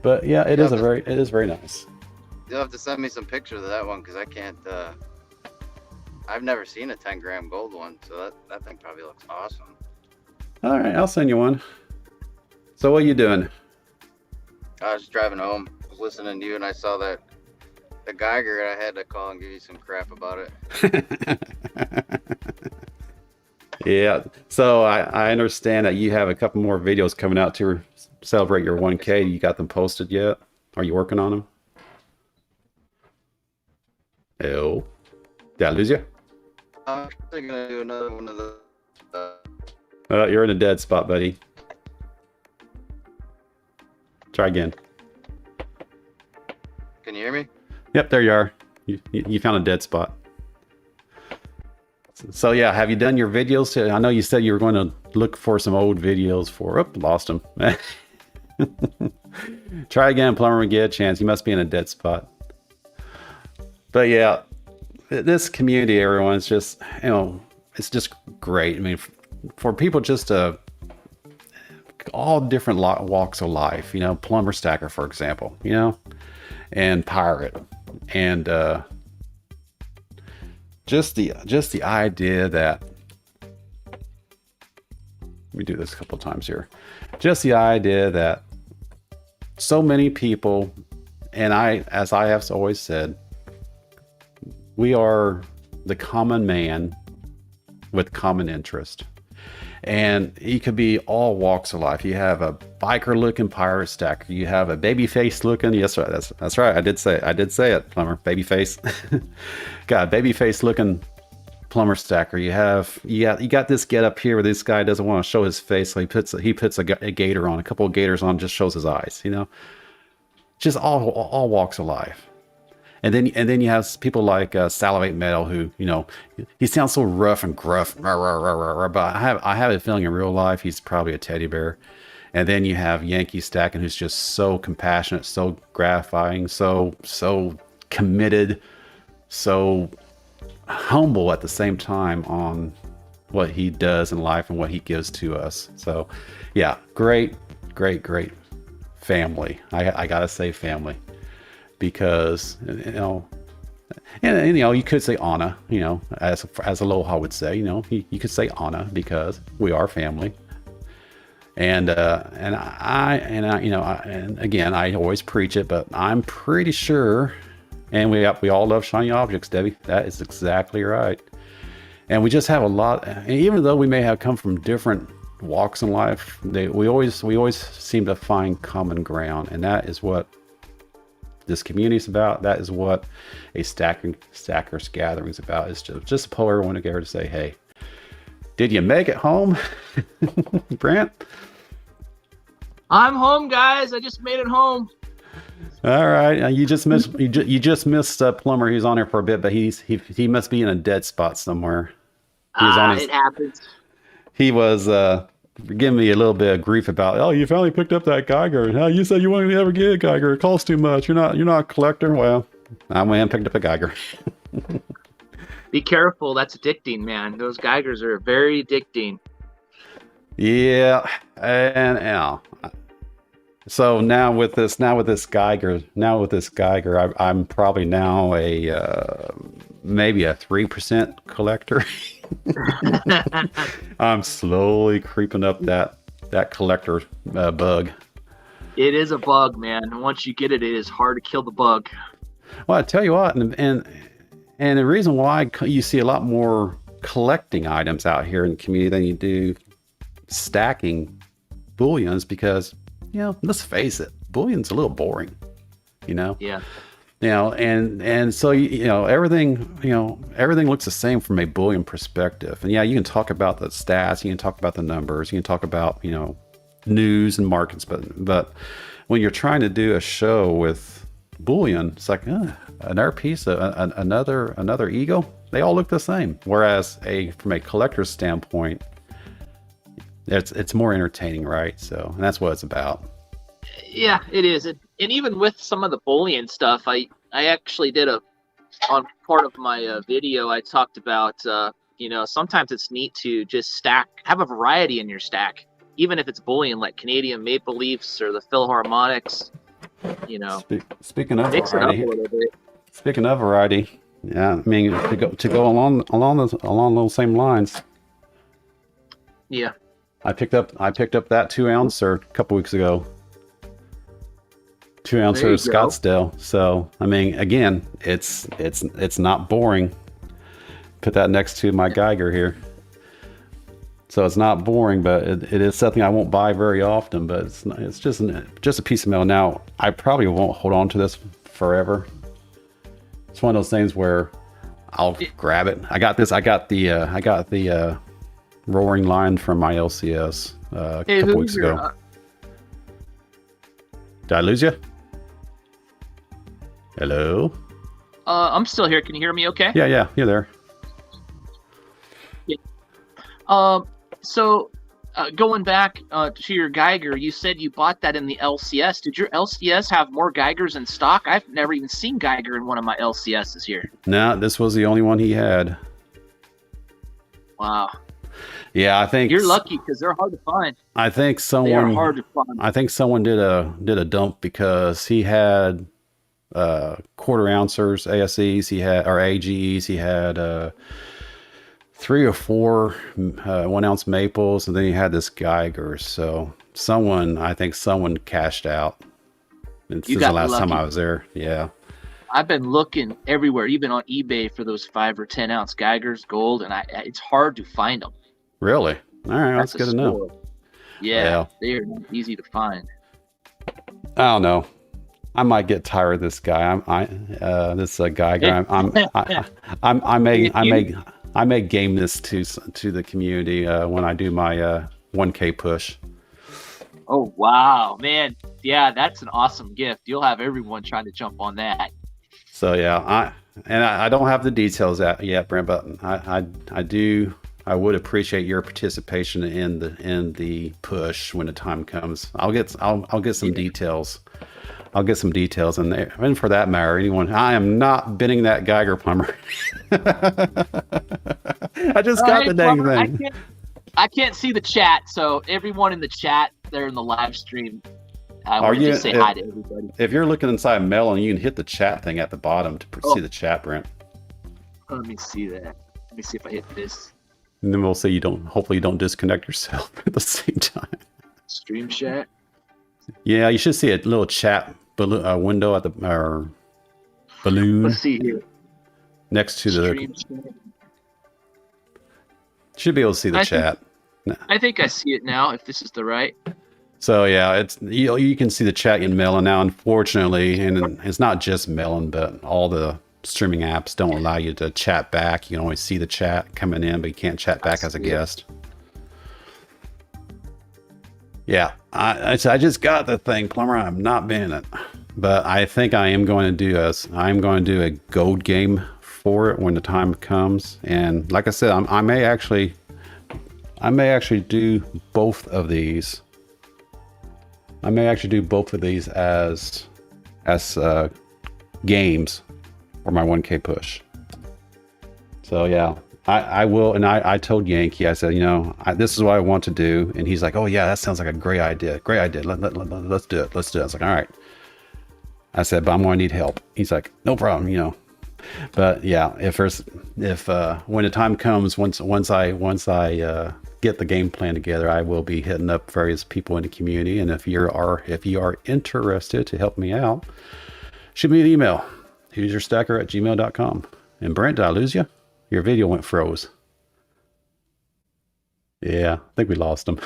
Speaker 1: But yeah, it is very nice.
Speaker 5: You'll have to send me some pictures of that one because I can't. I've never seen a 10-gram gold one, so that thing probably looks awesome.
Speaker 1: All right, I'll send you one. So what are you doing?
Speaker 5: I was driving home, was listening to you, and I saw that the Geiger. I had to call and give you some crap about it.
Speaker 1: Yeah. So I understand that you have a couple more videos coming out to celebrate your 1K. You got them posted yet? Are you working on them? Oh, did I lose you?
Speaker 5: I'm actually gonna do another one of the.
Speaker 1: You're in a dead spot, buddy. Try again.
Speaker 5: Can you hear me?
Speaker 1: Yep, there you are. You found a dead spot. So yeah, have you done your videos? I know you said you were going to look for some old videos for. Oh, lost them. Try again, Plumber, and get a chance. You must be in a dead spot. But yeah, this community, everyone's just, you know, it's just great. I mean, for people just to all different walks of life, you know, plumber, stacker, for example, you know, and pirate, and just the idea that, let me do this a couple of times here, just the idea that so many people, and as I have always said, we are the common man with common interest. And he could be all walks of life. You have a biker looking pirate stacker. You have a baby face looking. Yes, right. That's right. I did say it, Plumber. Baby face. Got a baby face looking plumber stacker. You got this get up here where this guy doesn't want to show his face, so he puts a gator on, a couple of gators on, just shows his eyes. You know, just all walks of life. And then you have people like Salivate Metal, who, you know, he sounds so rough and gruff, rah, rah, rah, rah, rah, but I have a feeling in real life he's probably a teddy bear. And then you have Yankee Stacking, who's just so compassionate, so gratifying, so committed, so humble at the same time on what he does in life and what he gives to us. So yeah, great family. I gotta say family. Because, you know, and you know, you could say Anna, you know, as Aloha would say, you know, you could say Anna because we are family. And I you know, and again, I always preach it, but I'm pretty sure, and we all love shiny objects, Debbie. That is exactly right. And we just have a lot, even though we may have come from different walks in life, we always seem to find common ground, and that is what this community is about. That is what a stackers gathering is about. It's just to pull everyone together to say, hey, did you make it home? Brant?
Speaker 2: I'm home, guys. I just made it home.
Speaker 1: All right. You just missed Plumber. He's on here for a bit, but he must be in a dead spot somewhere.
Speaker 2: It happens.
Speaker 1: He was giving me a little bit of grief about, oh, you finally picked up that Geiger. Oh, you said you wanted to never get a Geiger. It costs too much. You're not a collector. Well, I went and picked up a Geiger.
Speaker 2: Be careful. That's addicting, man. Those Geigers are very addicting.
Speaker 1: Yeah, and so now with this Geiger, I'm probably now maybe a 3% collector. I'm slowly creeping up that collector bug.
Speaker 2: It is a bug, man. And once you get it, it is hard to kill the bug.
Speaker 1: Well, I tell you what, and the reason why you see a lot more collecting items out here in the community than you do stacking bullions, because, you know, let's face it, bullion's a little boring, you know?
Speaker 2: Yeah.
Speaker 1: You know, and so, you know, everything looks the same from a bullion perspective. And yeah, you can talk about the stats, you can talk about the numbers, you can talk about, you know, news and markets, but when you're trying to do a show with bullion, it's like another piece, another eagle. They all look the same. Whereas from a collector's standpoint, it's more entertaining, right? So, and that's what it's about.
Speaker 2: Yeah, it is. And even with some of the bullion stuff, I actually did on part of my video, I talked about, you know, sometimes it's neat to just have a variety in your stack, even if it's bullion, like Canadian Maple Leafs or the Philharmonics, you know.
Speaker 1: Speaking of
Speaker 2: mix
Speaker 1: variety,
Speaker 2: it up a little bit.
Speaker 1: Speaking of variety, yeah, I mean, to go along those same lines.
Speaker 2: Yeah.
Speaker 1: I picked up that 2-ouncer a couple weeks ago. 2-ouncer of Scottsdale. So I mean, again, it's not boring. Put that next to my Geiger here. So it's not boring, but it is something I won't buy very often. But it's just a piece of metal. Now I probably won't hold on to this forever. It's one of those things where I'll grab it. I got the roaring line from my LCS a couple weeks ago. Did I lose you? Hello?
Speaker 2: I'm still here. Can you hear me okay?
Speaker 1: Yeah, you're there.
Speaker 2: Yeah. So going back to your Geiger, you said you bought that in the LCS. Did your LCS have more Geigers in stock? I've never even seen Geiger in one of my LCSs here.
Speaker 1: No, this was the only one he had.
Speaker 2: Wow.
Speaker 1: Yeah, I think
Speaker 2: you're lucky because they're hard to find.
Speaker 1: I think someone.
Speaker 2: They are hard to find.
Speaker 1: I think someone did a dump because he had quarter ouncers ASEs, he had, or AGEs, he had 3 or 4 1-ounce maples, and then he had this Geiger. So I think someone cashed out. And this is the last time I was there. Yeah.
Speaker 2: I've been looking everywhere, even on eBay, for those 5 or 10 ounce Geigers, gold, and it's hard to find them.
Speaker 1: Really? All right, that's good to know.
Speaker 2: Yeah, they are not easy to find.
Speaker 1: I don't know. I might get tired of this guy. This Geiger. I may game this to the community when I do my 1K push.
Speaker 2: Oh wow, man! Yeah, that's an awesome gift. You'll have everyone trying to jump on that.
Speaker 1: So yeah, I don't have the details yet, Brent, but I would appreciate your participation in the push when the time comes. I'll get some details. I'll get some details in there. And for that matter, I am not bidding that Geiger plumber. I just got the dang thing.
Speaker 2: I can't see the chat, so everyone in the chat there in the live stream, I want to just say hi to everybody.
Speaker 1: If you're looking inside Melon, you can hit the chat thing at the bottom to see the chat, Brent.
Speaker 2: Let me see that. Let me see if I hit this.
Speaker 1: And then we'll say hopefully you don't disconnect yourself at the same time.
Speaker 2: Stream chat.
Speaker 1: Yeah, you should see a little chat window at the balloon.
Speaker 2: Let's see here.
Speaker 1: Next to the. Should be able to see the chat.
Speaker 2: I think I see it now. If this is the right.
Speaker 1: So yeah, it's you can see the chat in Melon now. Unfortunately, and it's not just Melon, but all the streaming apps don't allow you to chat back. You can only see the chat coming in, but you can't chat back as a guest. Yeah, I just got the thing, plumber. I'm not banning it, but I think I am going to do a gold game for it when the time comes. And like I said, I may actually do both of these. I may actually do both of these as games for my 1K push. So yeah. I will, and I told Yankee, I said, this is what I want to do, and he's like, oh yeah, that sounds like a great idea. Let's do it. I was like, all right. I said, but I'm going to need help. He's like, no problem, But yeah, if when the time comes, once I get the game plan together, I will be hitting up various people in the community. And if you are interested to help me out, shoot me an email, who'syourstacker@gmail.com. And Brent, did I lose you? Your video went froze. Yeah, I think we lost him.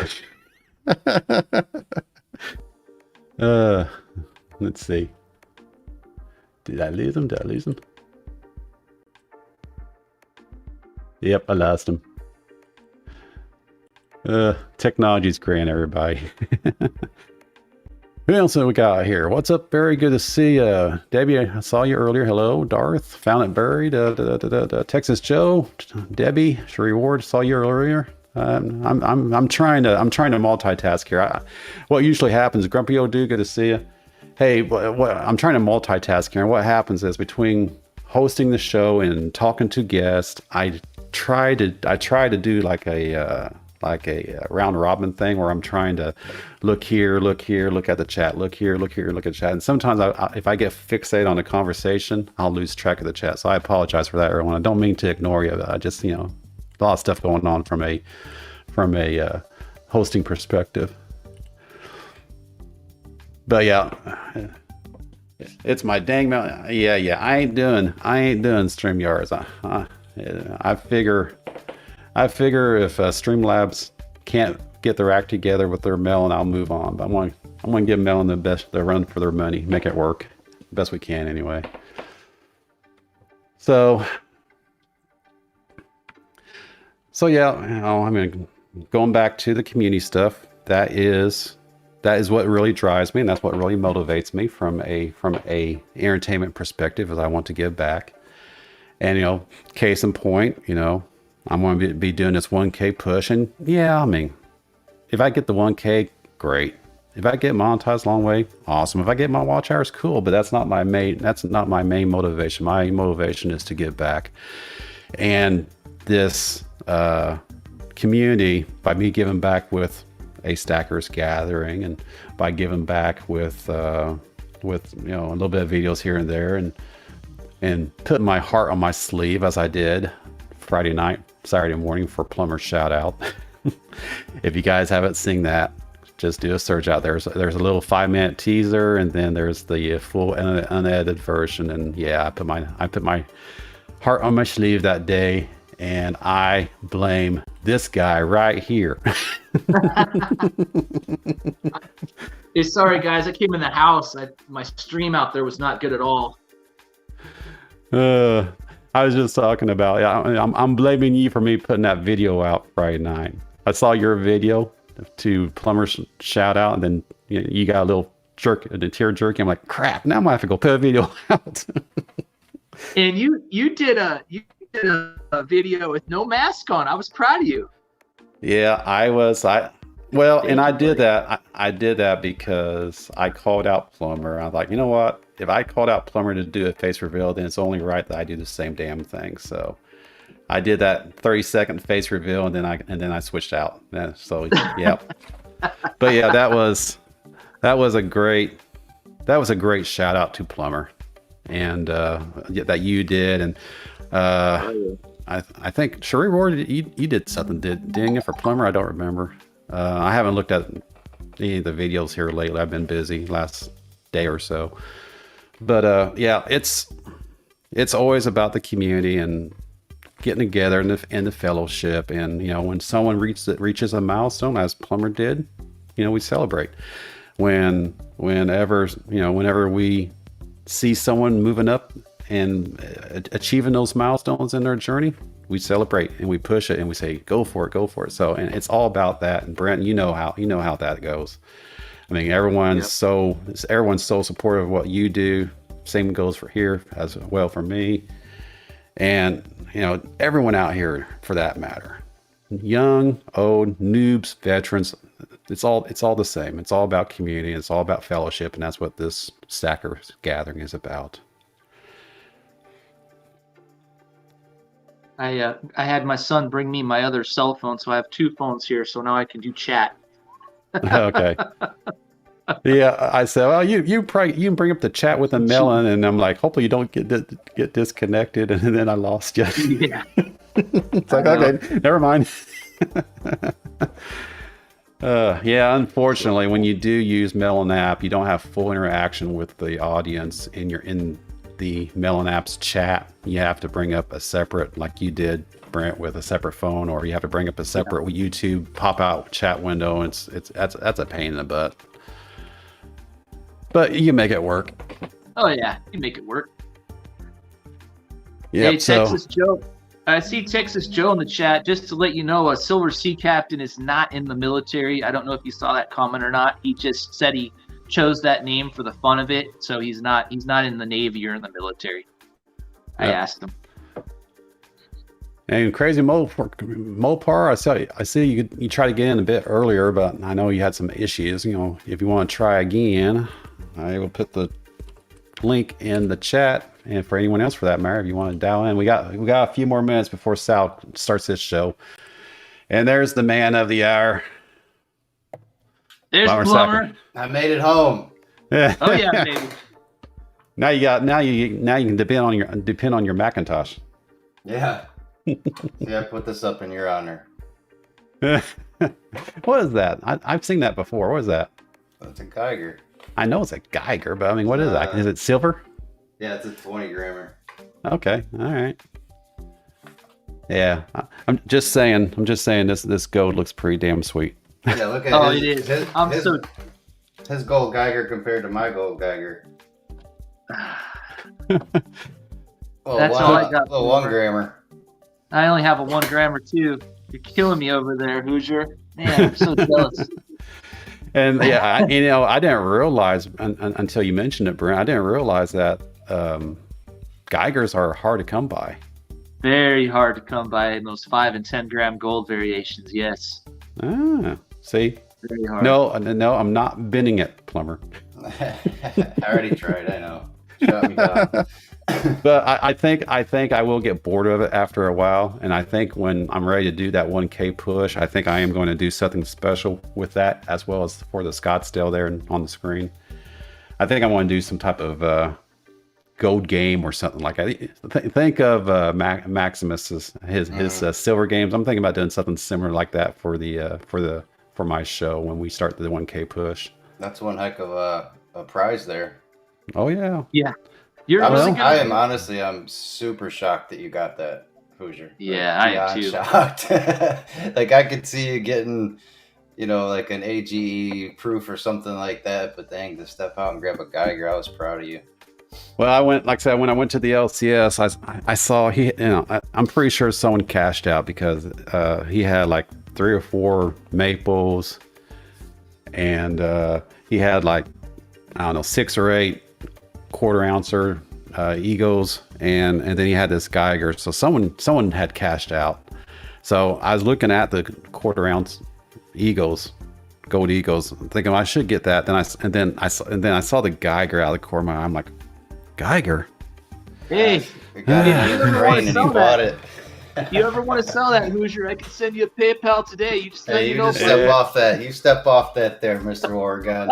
Speaker 1: Let's see. Did I lose him? Yep, I lost him. Technology's great, everybody. Who else have we got here? What's up? Very good to see you. Debbie, I saw you earlier. Hello. Darth, found it buried. Texas Joe, Debbie, Sheree Ward, saw you earlier. I'm trying to multitask here. What usually happens, Grumpy old dude, good to see you. Hey, I'm trying to multitask here. And what happens is between hosting the show and talking to guests, I try to do like a round robin thing where I'm trying to look here, look at the chat, look here, look at the chat. And sometimes if I get fixated on a conversation, I'll lose track of the chat. So I apologize for that, everyone. I don't mean to ignore you. I just, a lot of stuff going on from a hosting perspective. But yeah, it's my dang mountain. Yeah. I ain't doing StreamYards. I figure if Streamlabs can't get their act together with their Melon, I'll move on. But I'm going to give Melon the run for their money, make it work best we can anyway. So yeah, I mean, going back to the community stuff, that is what really drives me, and that's what really motivates me from a entertainment perspective, is I want to give back. And case in point, I'm going to be doing this 1K push, and yeah, I mean, if I get the 1K, great. If I get monetized long way, awesome. If I get my watch hours, cool. But that's not my main motivation. My motivation is to give back, and this community, by me giving back with a stackers gathering, and by giving back with a little bit of videos here and there, and putting my heart on my sleeve, as I did Friday night, Saturday morning for Plumber Shout Out. If you guys haven't seen that, just do a search out. There's a little 5-minute teaser, and then there's the full unedited version. And yeah, I put my heart on my sleeve that day, and I blame this guy right here.
Speaker 6: Hey, sorry guys, I came in the house. My stream out there was not good at all.
Speaker 1: I was just talking about, I'm blaming you for me putting that video out Friday night. I saw your video to Plumber's Shout Out, and then you got a little tear jerky. I'm like, crap, now I'm gonna have to go put a video out.
Speaker 6: And you did a video with no mask on. I was proud of you.
Speaker 1: Yeah, I did that. I did that because I called out Plumber. I was like, you know what? If I called out Plumber to do a face reveal, then it's only right that I do the same damn thing. So I did that 30-second face reveal, and then I switched out. So yeah. But yeah, that was a great shout out to Plumber, and that you did. And I think Sheree Ward, you did something, didn't you, for Plumber? I don't remember. I haven't looked at any of the videos here lately. I've been busy last day or so. But yeah, it's always about the community and getting together in the fellowship. And when someone reaches a milestone, as Plumber did, we celebrate. Whenever we see someone moving up and achieving those milestones in their journey, we celebrate and we push it and we say, go for it. So, and it's all about that. And Brent, you know how that goes. I mean, everyone's so supportive of what you do. Same goes for here as well for me. And, everyone out here for that matter, young, old, noobs, veterans, it's all the same. It's all about community. It's all about fellowship. And that's what this Stackers gathering is about.
Speaker 6: I had my son bring me my other cell phone, so I have two phones here, so now I can do chat.
Speaker 1: Okay. Yeah, I said, well, you can bring up the chat with a Melon, and I'm like, hopefully you don't get disconnected, and then I lost you.
Speaker 6: Yeah.
Speaker 1: It's like, okay, never mind. Yeah, unfortunately, when you do use Melon app, you don't have full interaction with the audience in the Melon app's chat. You have to bring up a separate, like you did, Brent, with a separate phone, or you have to bring up a separate YouTube pop-out chat window. And that's a pain in the butt. But you can make it work.
Speaker 6: Oh yeah, you make it work.
Speaker 1: Yep,
Speaker 6: Hey, Texas Joe. I see Texas Joe in the chat. Just to let you know, a Silver Sea Captain is not in the military. I don't know if you saw that comment or not. He just said he chose that name for the fun of it, so he's not in the Navy or in the military. I asked him.
Speaker 1: And Crazy Mopar, I see you tried to get in a bit earlier, but I know you had some issues. You know, if you want to try again, I will put the link in the chat, and for anyone else for that matter, if you want to dial in, we got a few more minutes before Sal starts this show. And there's the man of the hour.
Speaker 6: There's Plumber.
Speaker 5: I made it home.
Speaker 1: Yeah.
Speaker 6: Oh yeah, baby.
Speaker 1: Now you can depend on your Macintosh.
Speaker 5: Yeah. See, I put this up in your honor.
Speaker 1: What is that? I've seen that before. What is that?
Speaker 5: That's a Geiger.
Speaker 1: I know it's a Geiger, but I mean, what is that? Is it silver?
Speaker 5: Yeah, it's a 20 grammer.
Speaker 1: Okay, all right. Yeah, I'm just saying this gold looks pretty damn sweet.
Speaker 5: Yeah, look at
Speaker 6: it is.
Speaker 5: His gold Geiger compared to my gold Geiger.
Speaker 6: That's all I got.
Speaker 5: A 1 grammer.
Speaker 6: I only have a 1 grammer too. You're killing me over there, Hoosier. Man, I'm so jealous.
Speaker 1: And yeah, I didn't realize until you mentioned it, Brent. I didn't realize that Geigers are hard to come by.
Speaker 6: Very hard to come by in those 5 and 10 gram gold variations. Yes.
Speaker 1: Ah, see.
Speaker 6: Very hard.
Speaker 1: No, I'm not bending it, Plumber.
Speaker 5: I already tried. I know. Shut me down.
Speaker 1: But I think I will get bored of it after a while, and I think when I'm ready to do that 1K push, I think I am going to do something special with that, as well as for the Scottsdale there on the screen. I think I want to do some type of gold game or something like that. Think of Maximus's his silver games. I'm thinking about doing something similar like that for my show when we start the 1K push.
Speaker 5: That's one heck of a prize there.
Speaker 1: Oh yeah.
Speaker 6: Yeah.
Speaker 5: I'm super shocked that you got that, Hoosier.
Speaker 6: Yeah, I am too.
Speaker 5: Shocked. Like I could see you getting, like an AGE proof or something like that. But dang, to step out and grab a Geiger, I was proud of you.
Speaker 1: Well, when I went to the LCS, I saw I'm pretty sure someone cashed out because he had like 3 or 4 maples, and he had like, I don't know, 6 or 8 quarter-ouncer Eagles, and then he had this Geiger. So someone had cashed out. So I was looking at the quarter-ounce Eagles, gold Eagles, thinking I should get that. Then I saw the Geiger out of the corner of my eye. I'm like, Geiger?
Speaker 6: Hey,
Speaker 5: it got in your brain and you bought it.
Speaker 6: If you ever want to sell that, Hoosier, I can send you a PayPal today. You just let me know.
Speaker 5: Step off that. You step off that there, Mr. Oregon.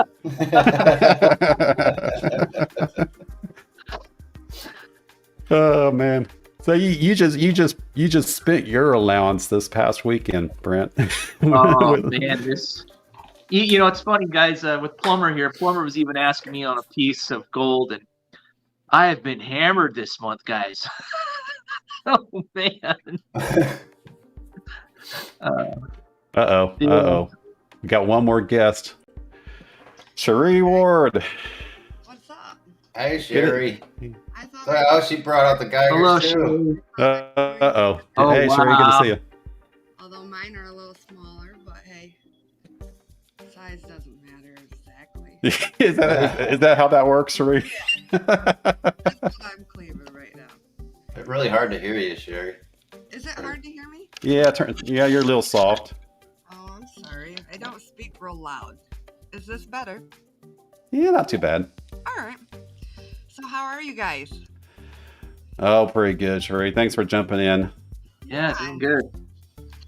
Speaker 1: Oh man. So you just spent your allowance this past weekend, Brent.
Speaker 6: Oh man, this. It's funny, guys. With Plumber here, Plumber was even asking me on a piece of gold, and I have been hammered this month, guys. Oh man.
Speaker 1: Uh-oh. We got one more guest. Cherie Ward.
Speaker 7: What's up?
Speaker 5: Hey, Sherry.
Speaker 7: I thought
Speaker 5: Oh, she brought out the Geigers
Speaker 6: Hello,
Speaker 5: too.
Speaker 1: Uh-oh.
Speaker 6: Oh,
Speaker 1: Hey, Cherie, good to see you.
Speaker 7: although mine are a little smaller, but hey, size doesn't matter exactly.
Speaker 1: Is that how that works, Cherie?
Speaker 7: That's what I'm claiming right now.
Speaker 5: It's really hard to hear you, Sherry.
Speaker 7: Is it hard to hear me?
Speaker 1: Yeah, you're a little soft.
Speaker 7: Oh, I'm sorry. I don't speak real loud. Is this better?
Speaker 1: Yeah, not too bad.
Speaker 7: All right. So how are you guys?
Speaker 1: Oh, pretty good, Cherie. Thanks for jumping in.
Speaker 6: Yeah, doing good.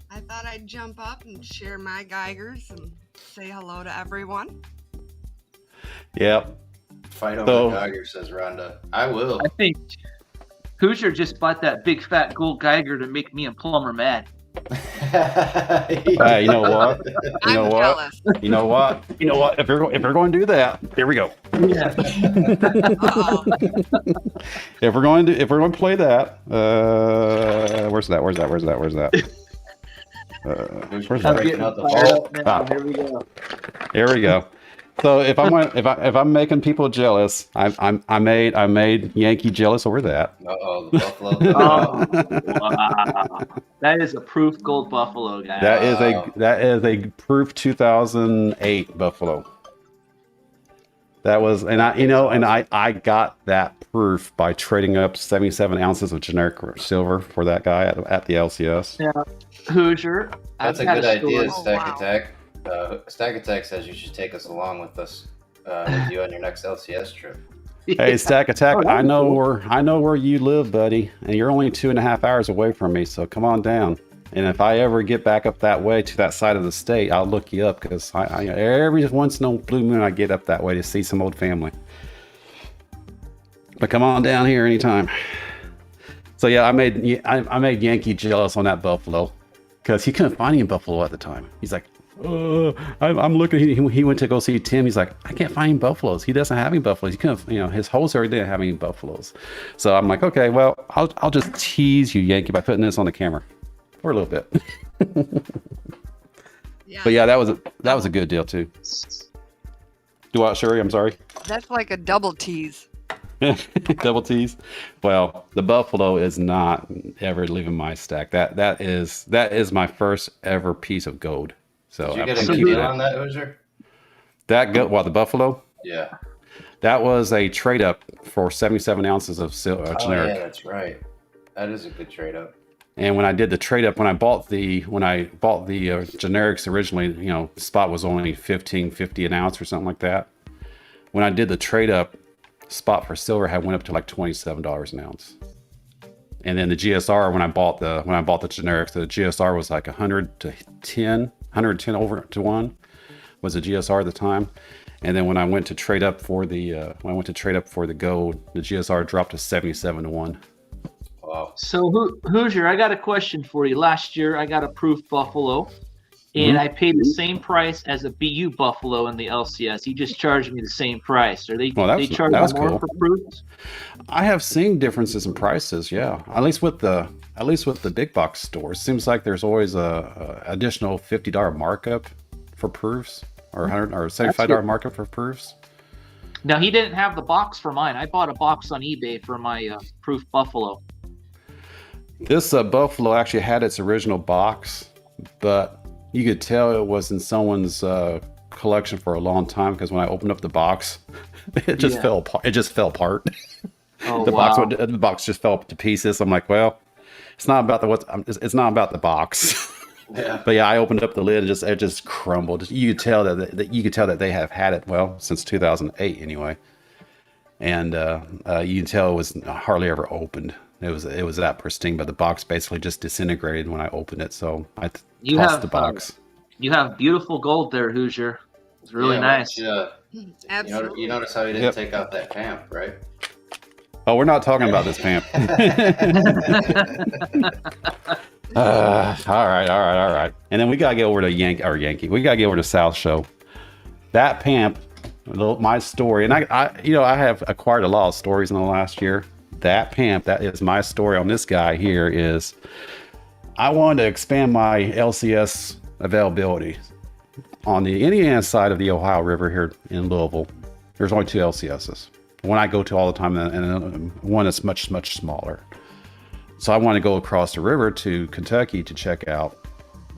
Speaker 7: I thought I'd jump up and share my Geigers and say hello to everyone.
Speaker 1: Yep.
Speaker 5: Fight over Geiger, says Rhonda. I will.
Speaker 6: I think Hoosier just bought that big fat gold Geiger to make me and Plumber mad.
Speaker 1: Hey, you know what? You know
Speaker 7: I'm
Speaker 1: what?
Speaker 7: jealous.
Speaker 1: You know what? You know what? If we're going to do that, here we go.
Speaker 6: Yeah.
Speaker 7: Uh-oh.
Speaker 1: If we're going to play that, where's that? Where's that? Where's
Speaker 5: Who's
Speaker 1: that?
Speaker 6: I'm
Speaker 5: breaking
Speaker 6: getting
Speaker 5: out the
Speaker 6: fired
Speaker 5: vault?
Speaker 6: up now.
Speaker 1: Ah.
Speaker 6: Here we go.
Speaker 1: Here we go. So if I'm making people jealous, I made Yankee jealous over that.
Speaker 5: Uh-oh, the buffalo.
Speaker 6: Oh, wow. That is a proof gold buffalo, guy.
Speaker 1: That is a proof 2008 Buffalo. That was, and I got that proof by trading up 77 ounces of generic silver for that guy at the LCS.
Speaker 6: Yeah. Hoosier.
Speaker 5: That's
Speaker 6: I've
Speaker 5: a
Speaker 6: got
Speaker 5: good idea,
Speaker 6: story.
Speaker 5: Stack
Speaker 7: wow.
Speaker 5: Attack. Stack Attack says you should take us along with us with you on your next LCS trip.
Speaker 1: Hey, Stack Attack,
Speaker 6: Oh, that'd
Speaker 1: I
Speaker 6: be
Speaker 1: know
Speaker 6: cool.
Speaker 1: where you live, buddy, and you're only 2.5 hours away from me. So come on down. And if I ever get back up that way to that side of the state, I'll look you up because I every once in a blue moon I get up that way to see some old family. But come on down here anytime. So yeah, I made Yankee jealous on that Buffalo because he couldn't find any Buffalo at the time. He's like, I'm looking. He went to go see Tim. He's like, I can't find any Buffaloes. He doesn't have any Buffaloes. He couldn't, his wholesaler didn't have any Buffaloes. So I'm like, okay, well, I'll just tease you, Yankee, by putting this on the camera for a little bit.
Speaker 7: Yeah,
Speaker 1: But yeah, that was a good deal too. Do what, Sherry? I'm sorry.
Speaker 7: that's like a double tease.
Speaker 1: Double T's. Well, the Buffalo is not ever leaving my stack. That is my first ever piece of gold. So
Speaker 5: Did you
Speaker 1: I'm
Speaker 5: get a
Speaker 1: keeping
Speaker 5: deal
Speaker 1: that.
Speaker 5: on that, Hoosier?
Speaker 1: The Buffalo?
Speaker 5: Yeah.
Speaker 1: That was a trade up for 77 ounces of
Speaker 5: Oh
Speaker 1: generic.
Speaker 5: yeah, that's right. That is a good trade up.
Speaker 1: And when I did the trade up, when I bought the generics originally, spot was only $15.50 an ounce or something like that. When I did the trade up, spot for silver had went up to like $27 an ounce. And then the GSR, when I bought the generics, the GSR was like 110 over to 1 was the GSR at the time. And then when I went to trade up for the gold, the GSR dropped to 77 to 1.
Speaker 5: Wow.
Speaker 6: So Hoosier, I got a question for you. Last year, I got a proof Buffalo, and I paid the same price as a BU Buffalo in the LCS. He just charged me the same price. Are they charge
Speaker 1: that was
Speaker 6: more
Speaker 1: cool.
Speaker 6: for proofs?
Speaker 1: I have seen differences in prices, yeah. At least with the big box stores, seems like there's always a additional $50 markup for proofs, or $100 or $75 markup for proofs.
Speaker 6: Now he didn't have the box for mine. I bought a box on eBay for my proof Buffalo.
Speaker 1: This Buffalo actually had its original box, but you could tell it was in someone's collection for a long time because when I opened up the box, it just fell apart. It just fell apart.
Speaker 6: Oh,
Speaker 1: the
Speaker 6: wow.
Speaker 1: box just fell to pieces. I'm like, well, it's not about it's not about the box.
Speaker 5: Yeah.
Speaker 1: But yeah, I opened up the lid and it just crumbled. You could tell that they have had it since 2008 anyway, and you can tell it was hardly ever opened. It was that pristine, but the box basically just disintegrated when I opened it. So I tossed the box.
Speaker 6: You have beautiful gold there, Hoosier. It's really nice.
Speaker 7: Absolutely.
Speaker 5: You notice how he didn't take out that pamp, right?
Speaker 1: Oh, we're not talking about this pamp. All right. And then we gotta get over to Yankee. We gotta get over to South Show. That pamp, my story, and I have acquired a lot of stories in the last year. That pamp, that is my story on this guy here. Is I wanted to expand my LCS availability on the Indiana side of the Ohio River here in Louisville. There's only 2 LCSs. One I go to all the time, and one that's much smaller. So I want to go across the river to Kentucky to check out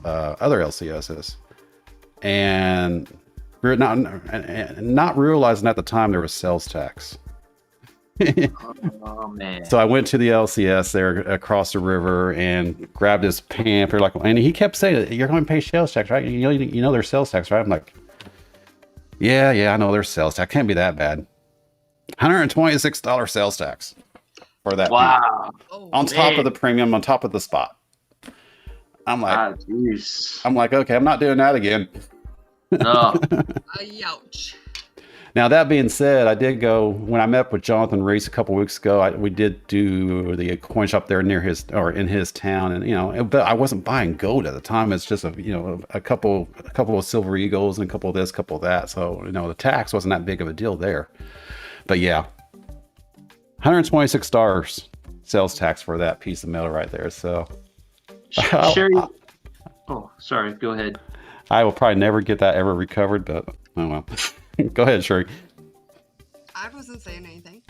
Speaker 1: other LCSs, and we're not realizing at the time there was sales tax.
Speaker 6: Oh man!
Speaker 1: So I went to the LCS there across the river and grabbed his pamp. They're like, and he kept saying, "You're going to pay sales tax, right? You know there's sales tax, right?" I'm like, "Yeah, I know there's sales tax. Can't be that bad. $126 sales tax for that.
Speaker 6: Wow!
Speaker 7: Oh,
Speaker 1: On top of the premium, on top of the spot." I'm like,
Speaker 6: jeez.
Speaker 1: okay, I'm not doing that again.
Speaker 6: No.
Speaker 7: Ouch.
Speaker 1: Now that being said, I did go when I met with Jonathan Reese a couple weeks ago. We did do the coin shop there near his or in his town, and but I wasn't buying gold at the time. It's just a couple of silver eagles and a couple of this, couple of that. So the tax wasn't that big of a deal there. But yeah, $126 sales tax for that piece of metal right there. So
Speaker 6: Sherry. Oh, sorry. Go ahead.
Speaker 1: I will probably never get that ever recovered, but oh well. Go ahead, Sherry.
Speaker 7: I wasn't saying anything.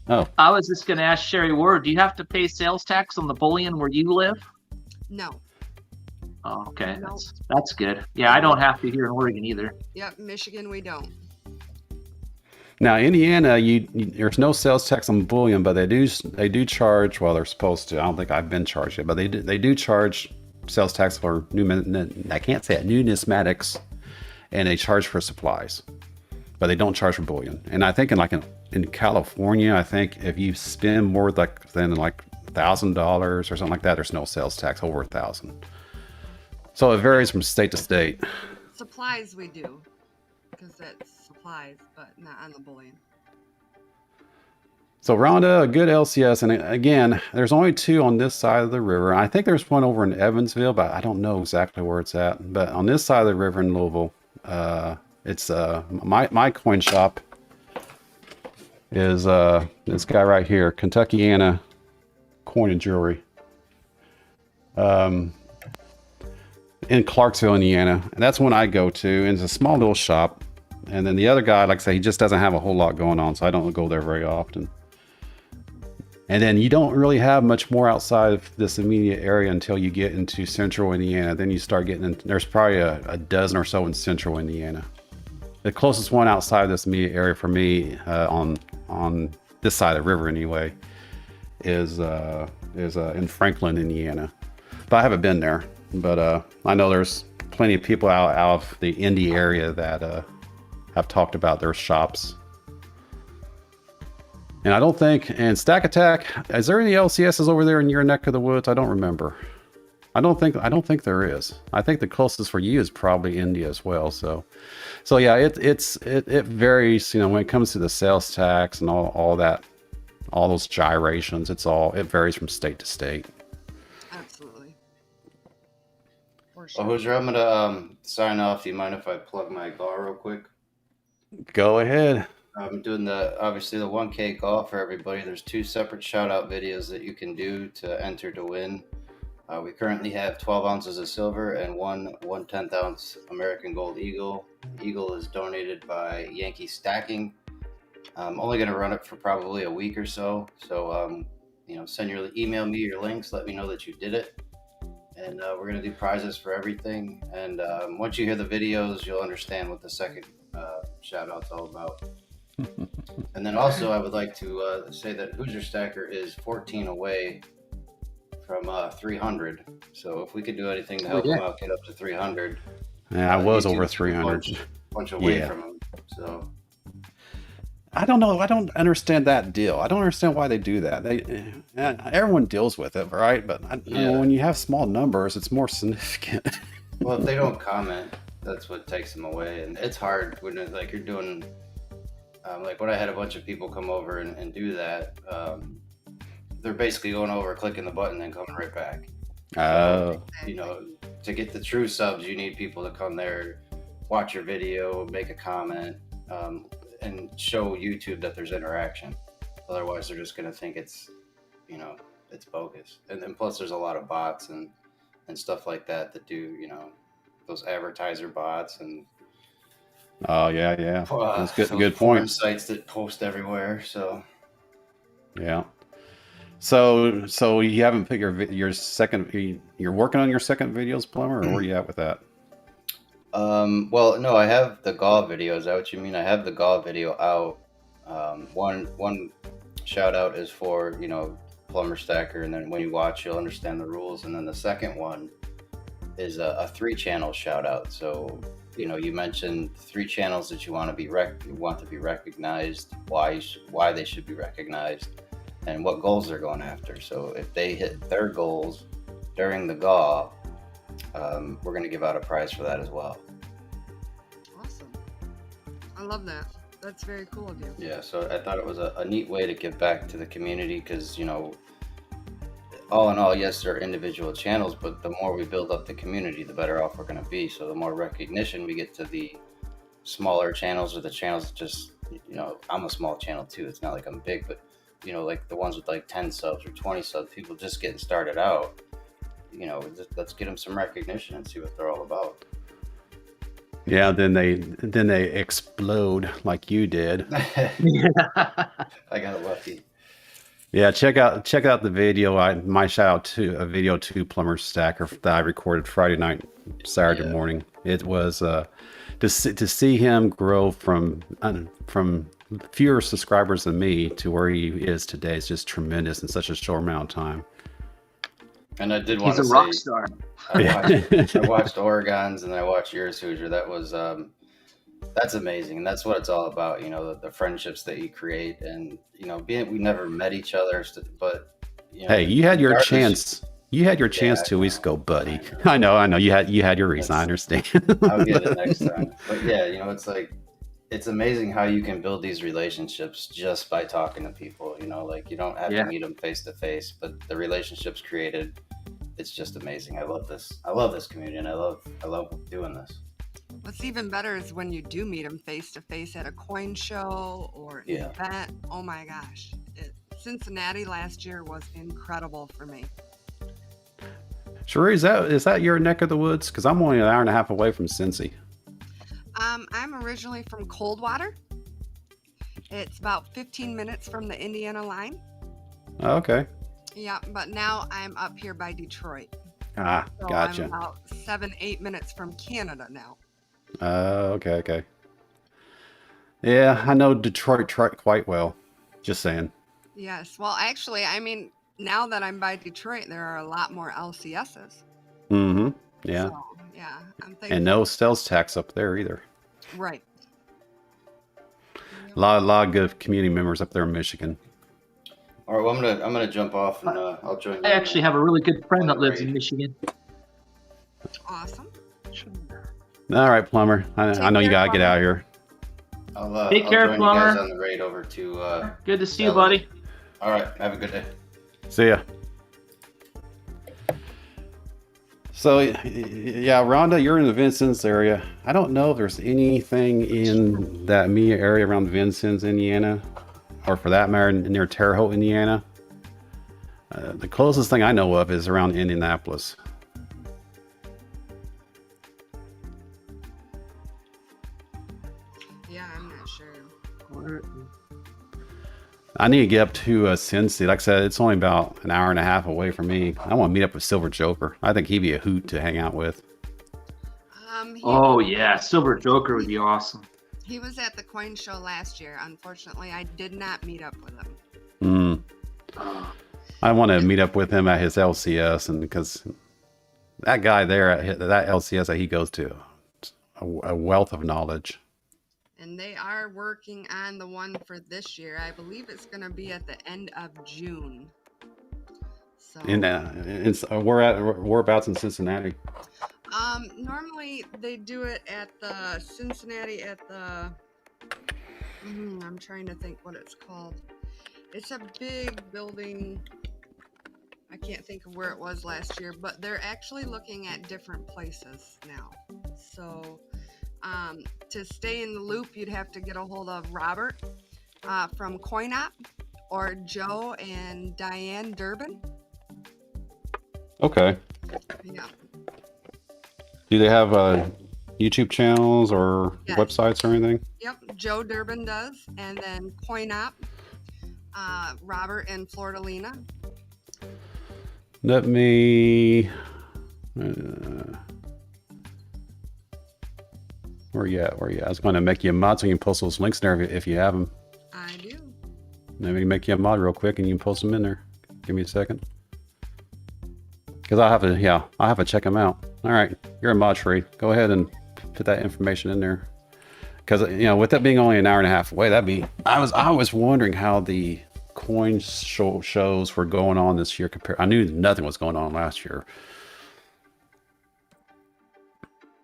Speaker 1: Oh,
Speaker 6: I was just going to ask Sherry Ward, do you have to pay sales tax on the bullion where you live?
Speaker 7: No.
Speaker 6: Oh, okay.
Speaker 7: No.
Speaker 6: That's good. Yeah, I don't have to here in Oregon either.
Speaker 7: Yep, Michigan we don't.
Speaker 1: now Indiana, there's no sales tax on bullion, but they do charge. Well, they're supposed to. I don't think I've been charged yet, but they do charge sales tax for numismatics, and they charge for supplies, but they don't charge for bullion. And I think in California, I think if you spend more than $1,000 or something like that, there's no sales tax over $1,000. So it varies from state to state.
Speaker 7: Supplies we do, because that's supplies, but not on the bullion.
Speaker 1: So Rhonda, a good LCS, and again, there's only 2 on this side of the river. I think there's one over in Evansville, but I don't know exactly where it's at. But on this side of the river in Louisville, it's my coin shop is this guy right here, Kentuckiana Coin and Jewelry, in Clarksville, Indiana, and that's one I go to. And it's a small little shop. And then the other guy, like I say, he just doesn't have a whole lot going on, so I don't go there very often. And then you don't really have much more outside of this immediate area until you get into central Indiana. Then you start getting in, there's probably a dozen or so in central Indiana. The closest one outside of this immediate area for me, on this side of the river anyway, is in Franklin, Indiana. But I haven't been there. But I know there's plenty of people out of the Indy area that have talked about their shops. And I don't think, and Stack Attack, is there any LCSs over there in your neck of the woods? I don't remember. I don't think there is. I think the closest for you is probably India as well. So yeah, it varies, when it comes to the sales tax and all that, all those gyrations, it varies from state to state.
Speaker 7: Absolutely. For sure.
Speaker 5: Well, Hoosier, I'm gonna sign off. Do you mind if I plug my bar real quick?
Speaker 1: Go ahead.
Speaker 5: I'm doing obviously the 1K call for everybody. There's 2 separate shout out videos that you can do to enter to win. We currently have 12 ounces of silver and one 1/10 ounce American Gold Eagle. Eagle is donated by Yankee Stacking. I'm only going to run it for probably a week or so. So, email me your links. Let me know that you did it. And we're going to do prizes for everything. And once you hear the videos, you'll understand what the second shout out's all about. And then also, I would like to say that Hoosier Stacker is 14 away from 300. So if we could do anything to help him out get up to 300.
Speaker 1: Yeah, I was over 300.
Speaker 5: Bunch away from him. So
Speaker 1: I don't know. I don't understand that deal. I don't understand why they do that. Everyone deals with it, right? But when you have small numbers, it's more significant.
Speaker 5: Well, if they don't comment, that's what takes them away. And it's hard when you're doing, when I had a bunch of people come over and do that, they're basically going over, clicking the button, and coming right back.
Speaker 1: Oh.
Speaker 5: To get the true subs, you need people to come there, watch your video, make a comment, and show YouTube that there's interaction. Otherwise, they're just going to think it's bogus. And then plus, there's a lot of bots and stuff like that do, those advertiser bots and.
Speaker 1: Oh yeah. That's good point.
Speaker 5: Sites that post everywhere. So.
Speaker 1: Yeah. So you haven't put your second. You're working on your second videos, Plumber, or where are you at with that?
Speaker 5: Well, no, I have the GAW video. Is that what you mean? I have the GAW video out. One shout out is for Plumber Stacker, and then when you watch, you'll understand the rules. And then the second one is a 3-channel shout out. So you mentioned 3 channels that you want to be recognized, why they should be recognized, and what goals they're going after. So if they hit their goals during the GAW, we're going to give out a prize for that as well.
Speaker 7: Awesome. I love that. That's very cool of you.
Speaker 5: Yeah, so I thought it was a neat way to give back to the community because, you know, all in all, yes, there are individual channels, but the more we build up the community, the better off we're going to be. So the more recognition we get to the smaller channels or the channels that just, you know, I'm a small channel too. It's not like I'm big, but, you know, like the ones with like 10 subs or 20 subs, people just getting started out, you know, let's get them some recognition and see what they're all about.
Speaker 1: Yeah, then they explode like you did.
Speaker 5: I got lucky.
Speaker 1: Yeah, check out the video. My shout out to a video to Plumber Stacker that I recorded Friday night, Saturday morning. It was to see him grow from fewer subscribers than me to where he is today is just tremendous in such a short amount of time.
Speaker 5: And I did want to say,
Speaker 6: he's a rock star.
Speaker 5: I watched Oregon's and I watched yours, Hoosier. That was that's amazing, and that's what it's all about. You know, the friendships that you create, and you know, we never met each other, but you know,
Speaker 1: hey, you had your chance. You had your chance 2 weeks ago, buddy. I know. You had your reason. I understand.
Speaker 5: I'll get it next time. But yeah, you know, it's like it's amazing how you can build these relationships just by talking to people. You know, like you don't have to meet them face to face, but the relationships created. It's just amazing. I love this. I love this community, and I love doing this.
Speaker 7: What's even better is when you do meet them face to face at a coin show or an event. Oh my gosh. Cincinnati last year was incredible for me.
Speaker 1: Sheree, is that your neck of the woods? Because I'm only an hour and a half away from Cincy.
Speaker 7: I'm originally from Coldwater. It's about 15 minutes from the Indiana line.
Speaker 1: Oh, okay.
Speaker 7: Yeah, but now I'm up here by Detroit.
Speaker 1: Ah,
Speaker 7: so
Speaker 1: gotcha.
Speaker 7: I'm about 7-8 minutes from Canada now.
Speaker 1: Okay. Yeah, I know Detroit quite well. Just saying.
Speaker 7: Yes. Well, actually, I mean, now that I'm by Detroit, there are a lot more LCSs.
Speaker 1: Mm-hmm. Yeah.
Speaker 7: So, yeah, I'm thinking.
Speaker 1: And no sales tax up there either.
Speaker 7: Right.
Speaker 1: A lot of good community members up there in Michigan.
Speaker 5: All right, well, I'm gonna jump off and I'll join you.
Speaker 6: I actually have a really good friend that lives in Michigan.
Speaker 7: Awesome.
Speaker 1: All right, Plumber. I know you gotta get out of here.
Speaker 6: Take care,
Speaker 5: join
Speaker 6: Plumber.
Speaker 5: you guys on the raid over to.
Speaker 6: Good to see you, buddy.
Speaker 5: All right, have a good day.
Speaker 1: See ya. So yeah, Rhonda, you're in the Vincennes area. I don't know if there's anything in that me area around Vincennes, Indiana, or for that matter near Terre Haute, Indiana. The closest thing I know of is around Indianapolis.
Speaker 7: Yeah, I'm not sure.
Speaker 1: I need to get up to Cincy. Like I said, it's only about an hour and a half away from me. I want to meet up with Silver Joker. I think he'd be a hoot to hang out with.
Speaker 6: Oh yeah, Silver Joker would be awesome.
Speaker 7: He was at the coin show last year. Unfortunately, I did not meet up with him.
Speaker 1: I want to meet up with him at his LCS, and because that guy there at that LCS that he goes to, a wealth of knowledge.
Speaker 7: And they are working on the one for this year. I believe it's going to be at the end of June. So. Whereabouts in Cincinnati? Normally they do it at the Cincinnati at the. I'm trying to think what it's called. It's a big building. I can't think of where it was last year, but they're actually looking at different places now. So. To stay in the loop, you'd have to get a hold of Robert from CoinOp or Joe and Diane Durbin.
Speaker 1: Okay.
Speaker 7: Yeah.
Speaker 1: Do they have YouTube channels or websites or anything?
Speaker 7: Yep, Joe Durbin does, and then CoinOp, Robert and Florida-Lena.
Speaker 1: Let me. Where you at? I was going to make you a mod so you can post those links there if you have them.
Speaker 7: I do.
Speaker 1: Let me make you a mod real quick and you can post them in there. Give me a second. Because I'll have to check them out. All right, you're a mod free. Go ahead and put that information in there. Because with that being only an hour and a half away, I was wondering how the coin shows were going on this year. I knew nothing was going on last year.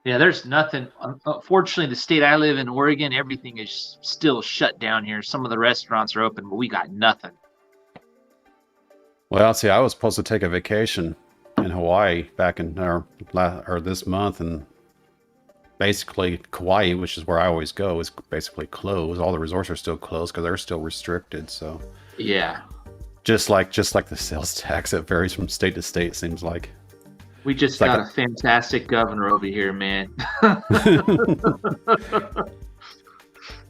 Speaker 6: Yeah, there's nothing. Unfortunately, the state I live in, Oregon, everything is still shut down here. Some of the restaurants are open, but we got nothing.
Speaker 1: Well, see, I was supposed to take a vacation in Hawaii back in or this month, and basically Kauai, which is where I always go, is basically closed. All the resorts are still closed because they're still restricted. So
Speaker 6: Yeah.
Speaker 1: just like the sales tax, it varies from state to state. It seems like.
Speaker 6: We just
Speaker 1: like
Speaker 6: got a fantastic governor over here, man.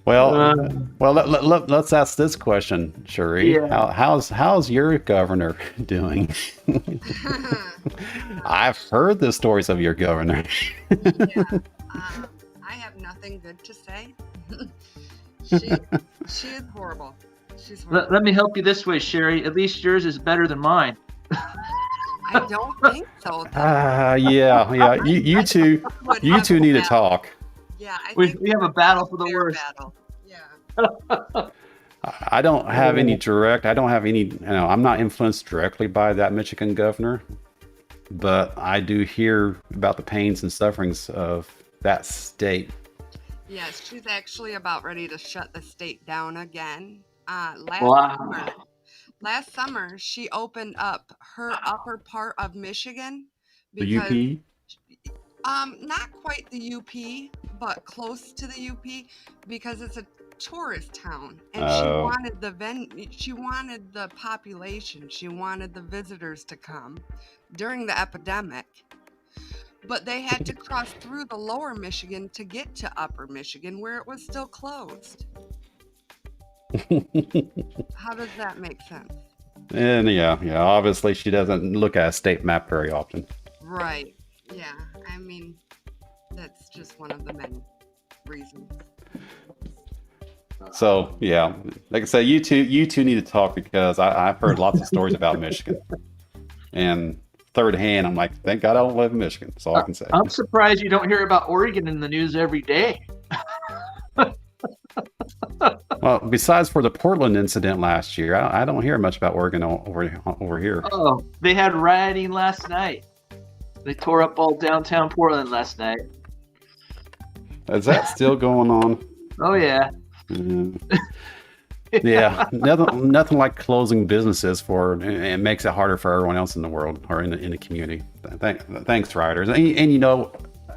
Speaker 1: Well, let's ask this question, Cherie.
Speaker 6: Yeah.
Speaker 1: How's your governor doing? I've heard the stories of your governor.
Speaker 7: Yeah. I have nothing good to say. She is horrible. She's horrible.
Speaker 6: Let me help you this way, Sherry. At least yours is better than mine.
Speaker 7: I don't think so.
Speaker 1: Yeah. You two need to talk.
Speaker 7: Yeah,
Speaker 6: We have a battle for the worst.
Speaker 7: battle. Yeah.
Speaker 1: I don't have any I'm not influenced directly by that Michigan governor, but I do hear about the pains and sufferings of that state.
Speaker 7: Yes, she's actually about ready to shut the state down again. Last summer, she opened up her upper part of Michigan.
Speaker 1: The UP?
Speaker 7: Not quite the UP, but close to the UP, because it's a tourist town, and she wanted the population, she wanted the visitors to come during the epidemic, but they had to cross through the lower Michigan to get to upper Michigan, where it was still closed. How does that make sense?
Speaker 1: And yeah, obviously she doesn't look at a state map very often.
Speaker 7: Right. Yeah, I mean, that's just one of the many reasons.
Speaker 1: So yeah, like I say, you two need to talk, because I've heard lots of stories about Michigan, and third hand, I'm like, thank God I don't live in Michigan. That's all I can say.
Speaker 6: I'm surprised you don't hear about Oregon in the news every day.
Speaker 1: Well, besides for the Portland incident last year, I don't hear much about Oregon over here.
Speaker 6: Oh, they had rioting last night. They tore up all downtown Portland last night.
Speaker 1: Is that still going on?
Speaker 6: Oh yeah.
Speaker 1: Yeah, nothing like closing businesses it makes it harder for everyone else in the world or in the community. Thanks, riders. And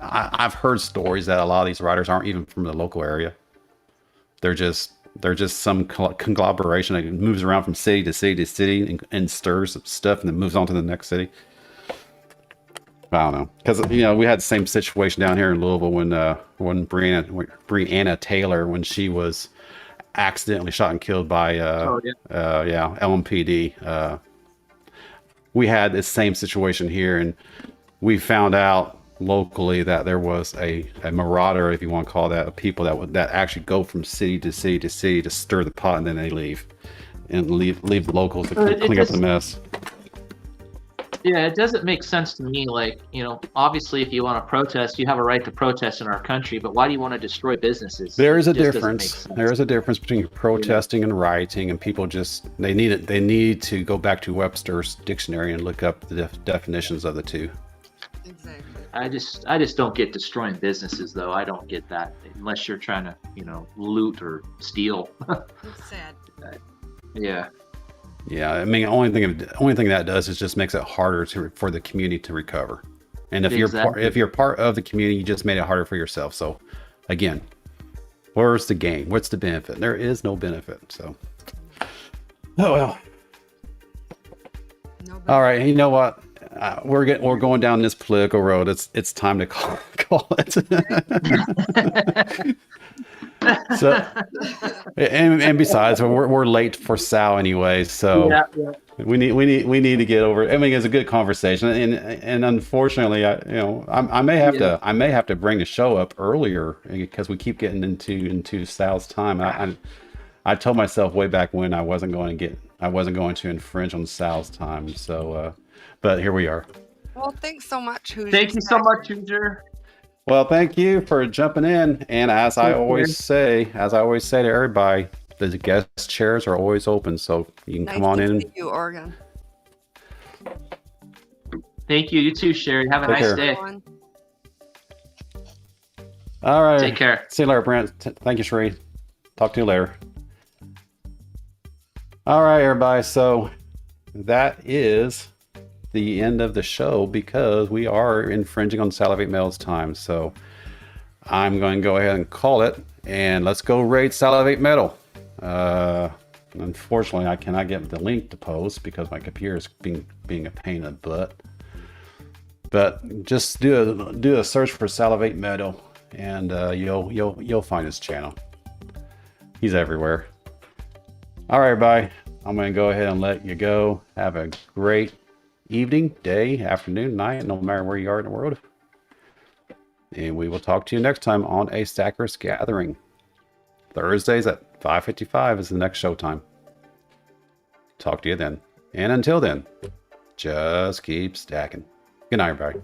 Speaker 1: I've heard stories that a lot of these riders aren't even from the local area. They're just some conglomeration that moves around from city to city to city and stirs stuff and then moves on to the next city. I don't know, because we had the same situation down here in Louisville when Breonna Taylor, when she was accidentally shot and killed by LMPD. We had this same situation here, and we found out locally that there was a marauder, if you want to call that, of people that actually go from city to city to city to stir the pot, and then they leave the locals to clean up the mess.
Speaker 6: Yeah, it doesn't make sense to me. Like, obviously, if you want to protest, you have a right to protest in our country. But why do you want to destroy businesses?
Speaker 1: There is a difference. There is a difference between protesting and rioting, and people they need to go back to Webster's dictionary and look up the definitions of the two.
Speaker 7: Exactly.
Speaker 6: I just don't get destroying businesses, though. I don't get that unless you're trying to, loot or steal.
Speaker 7: It's sad.
Speaker 6: Yeah.
Speaker 1: Yeah, I mean, the only thing that does is just makes it harder for the community to recover. And if you're part of the community, you just made it harder for yourself. So, again, where's the gain? What's the benefit? There is no benefit. So, oh well. All right, you know what? We're going down this political road. It's time to call it. So, and besides, we're late for Sal anyway, so yeah. we need to get over it. I mean, it's a good conversation, and unfortunately, I may have to bring the show up earlier because we keep getting into Sal's time. I told myself way back when I wasn't going to infringe on Sal's time. So, but here we are.
Speaker 7: Well, thanks so much, Hoosier.
Speaker 6: Thank you so much, Hoosier.
Speaker 1: Well, thank you for jumping in. And as I always say to everybody, the guest chairs are always open, so you can come on in.
Speaker 7: Thank you, Oregon.
Speaker 6: Thank you. You too, Sherry. Have a nice day.
Speaker 1: All right.
Speaker 6: Take care.
Speaker 1: See you later, Brent. Thank you, Sheree. Talk to you later. All right, everybody. So that is the end of the show because we are infringing on Salivate Metal's time. So I'm going to go ahead and call it, and let's go raid Salivate Metal. Unfortunately, I cannot get the link to post because my computer is being a pain in the butt. But just do a search for Salivate Metal, and you'll find his channel. He's everywhere. All right, everybody. I'm going to go ahead and let you go. Have a great evening, day, afternoon, night, no matter where you are in the world. And we will talk to you next time on A Stacker's Gathering. Thursdays at 5:55 is the next showtime. Talk to you then. And until then, just keep stacking. Good night, everybody.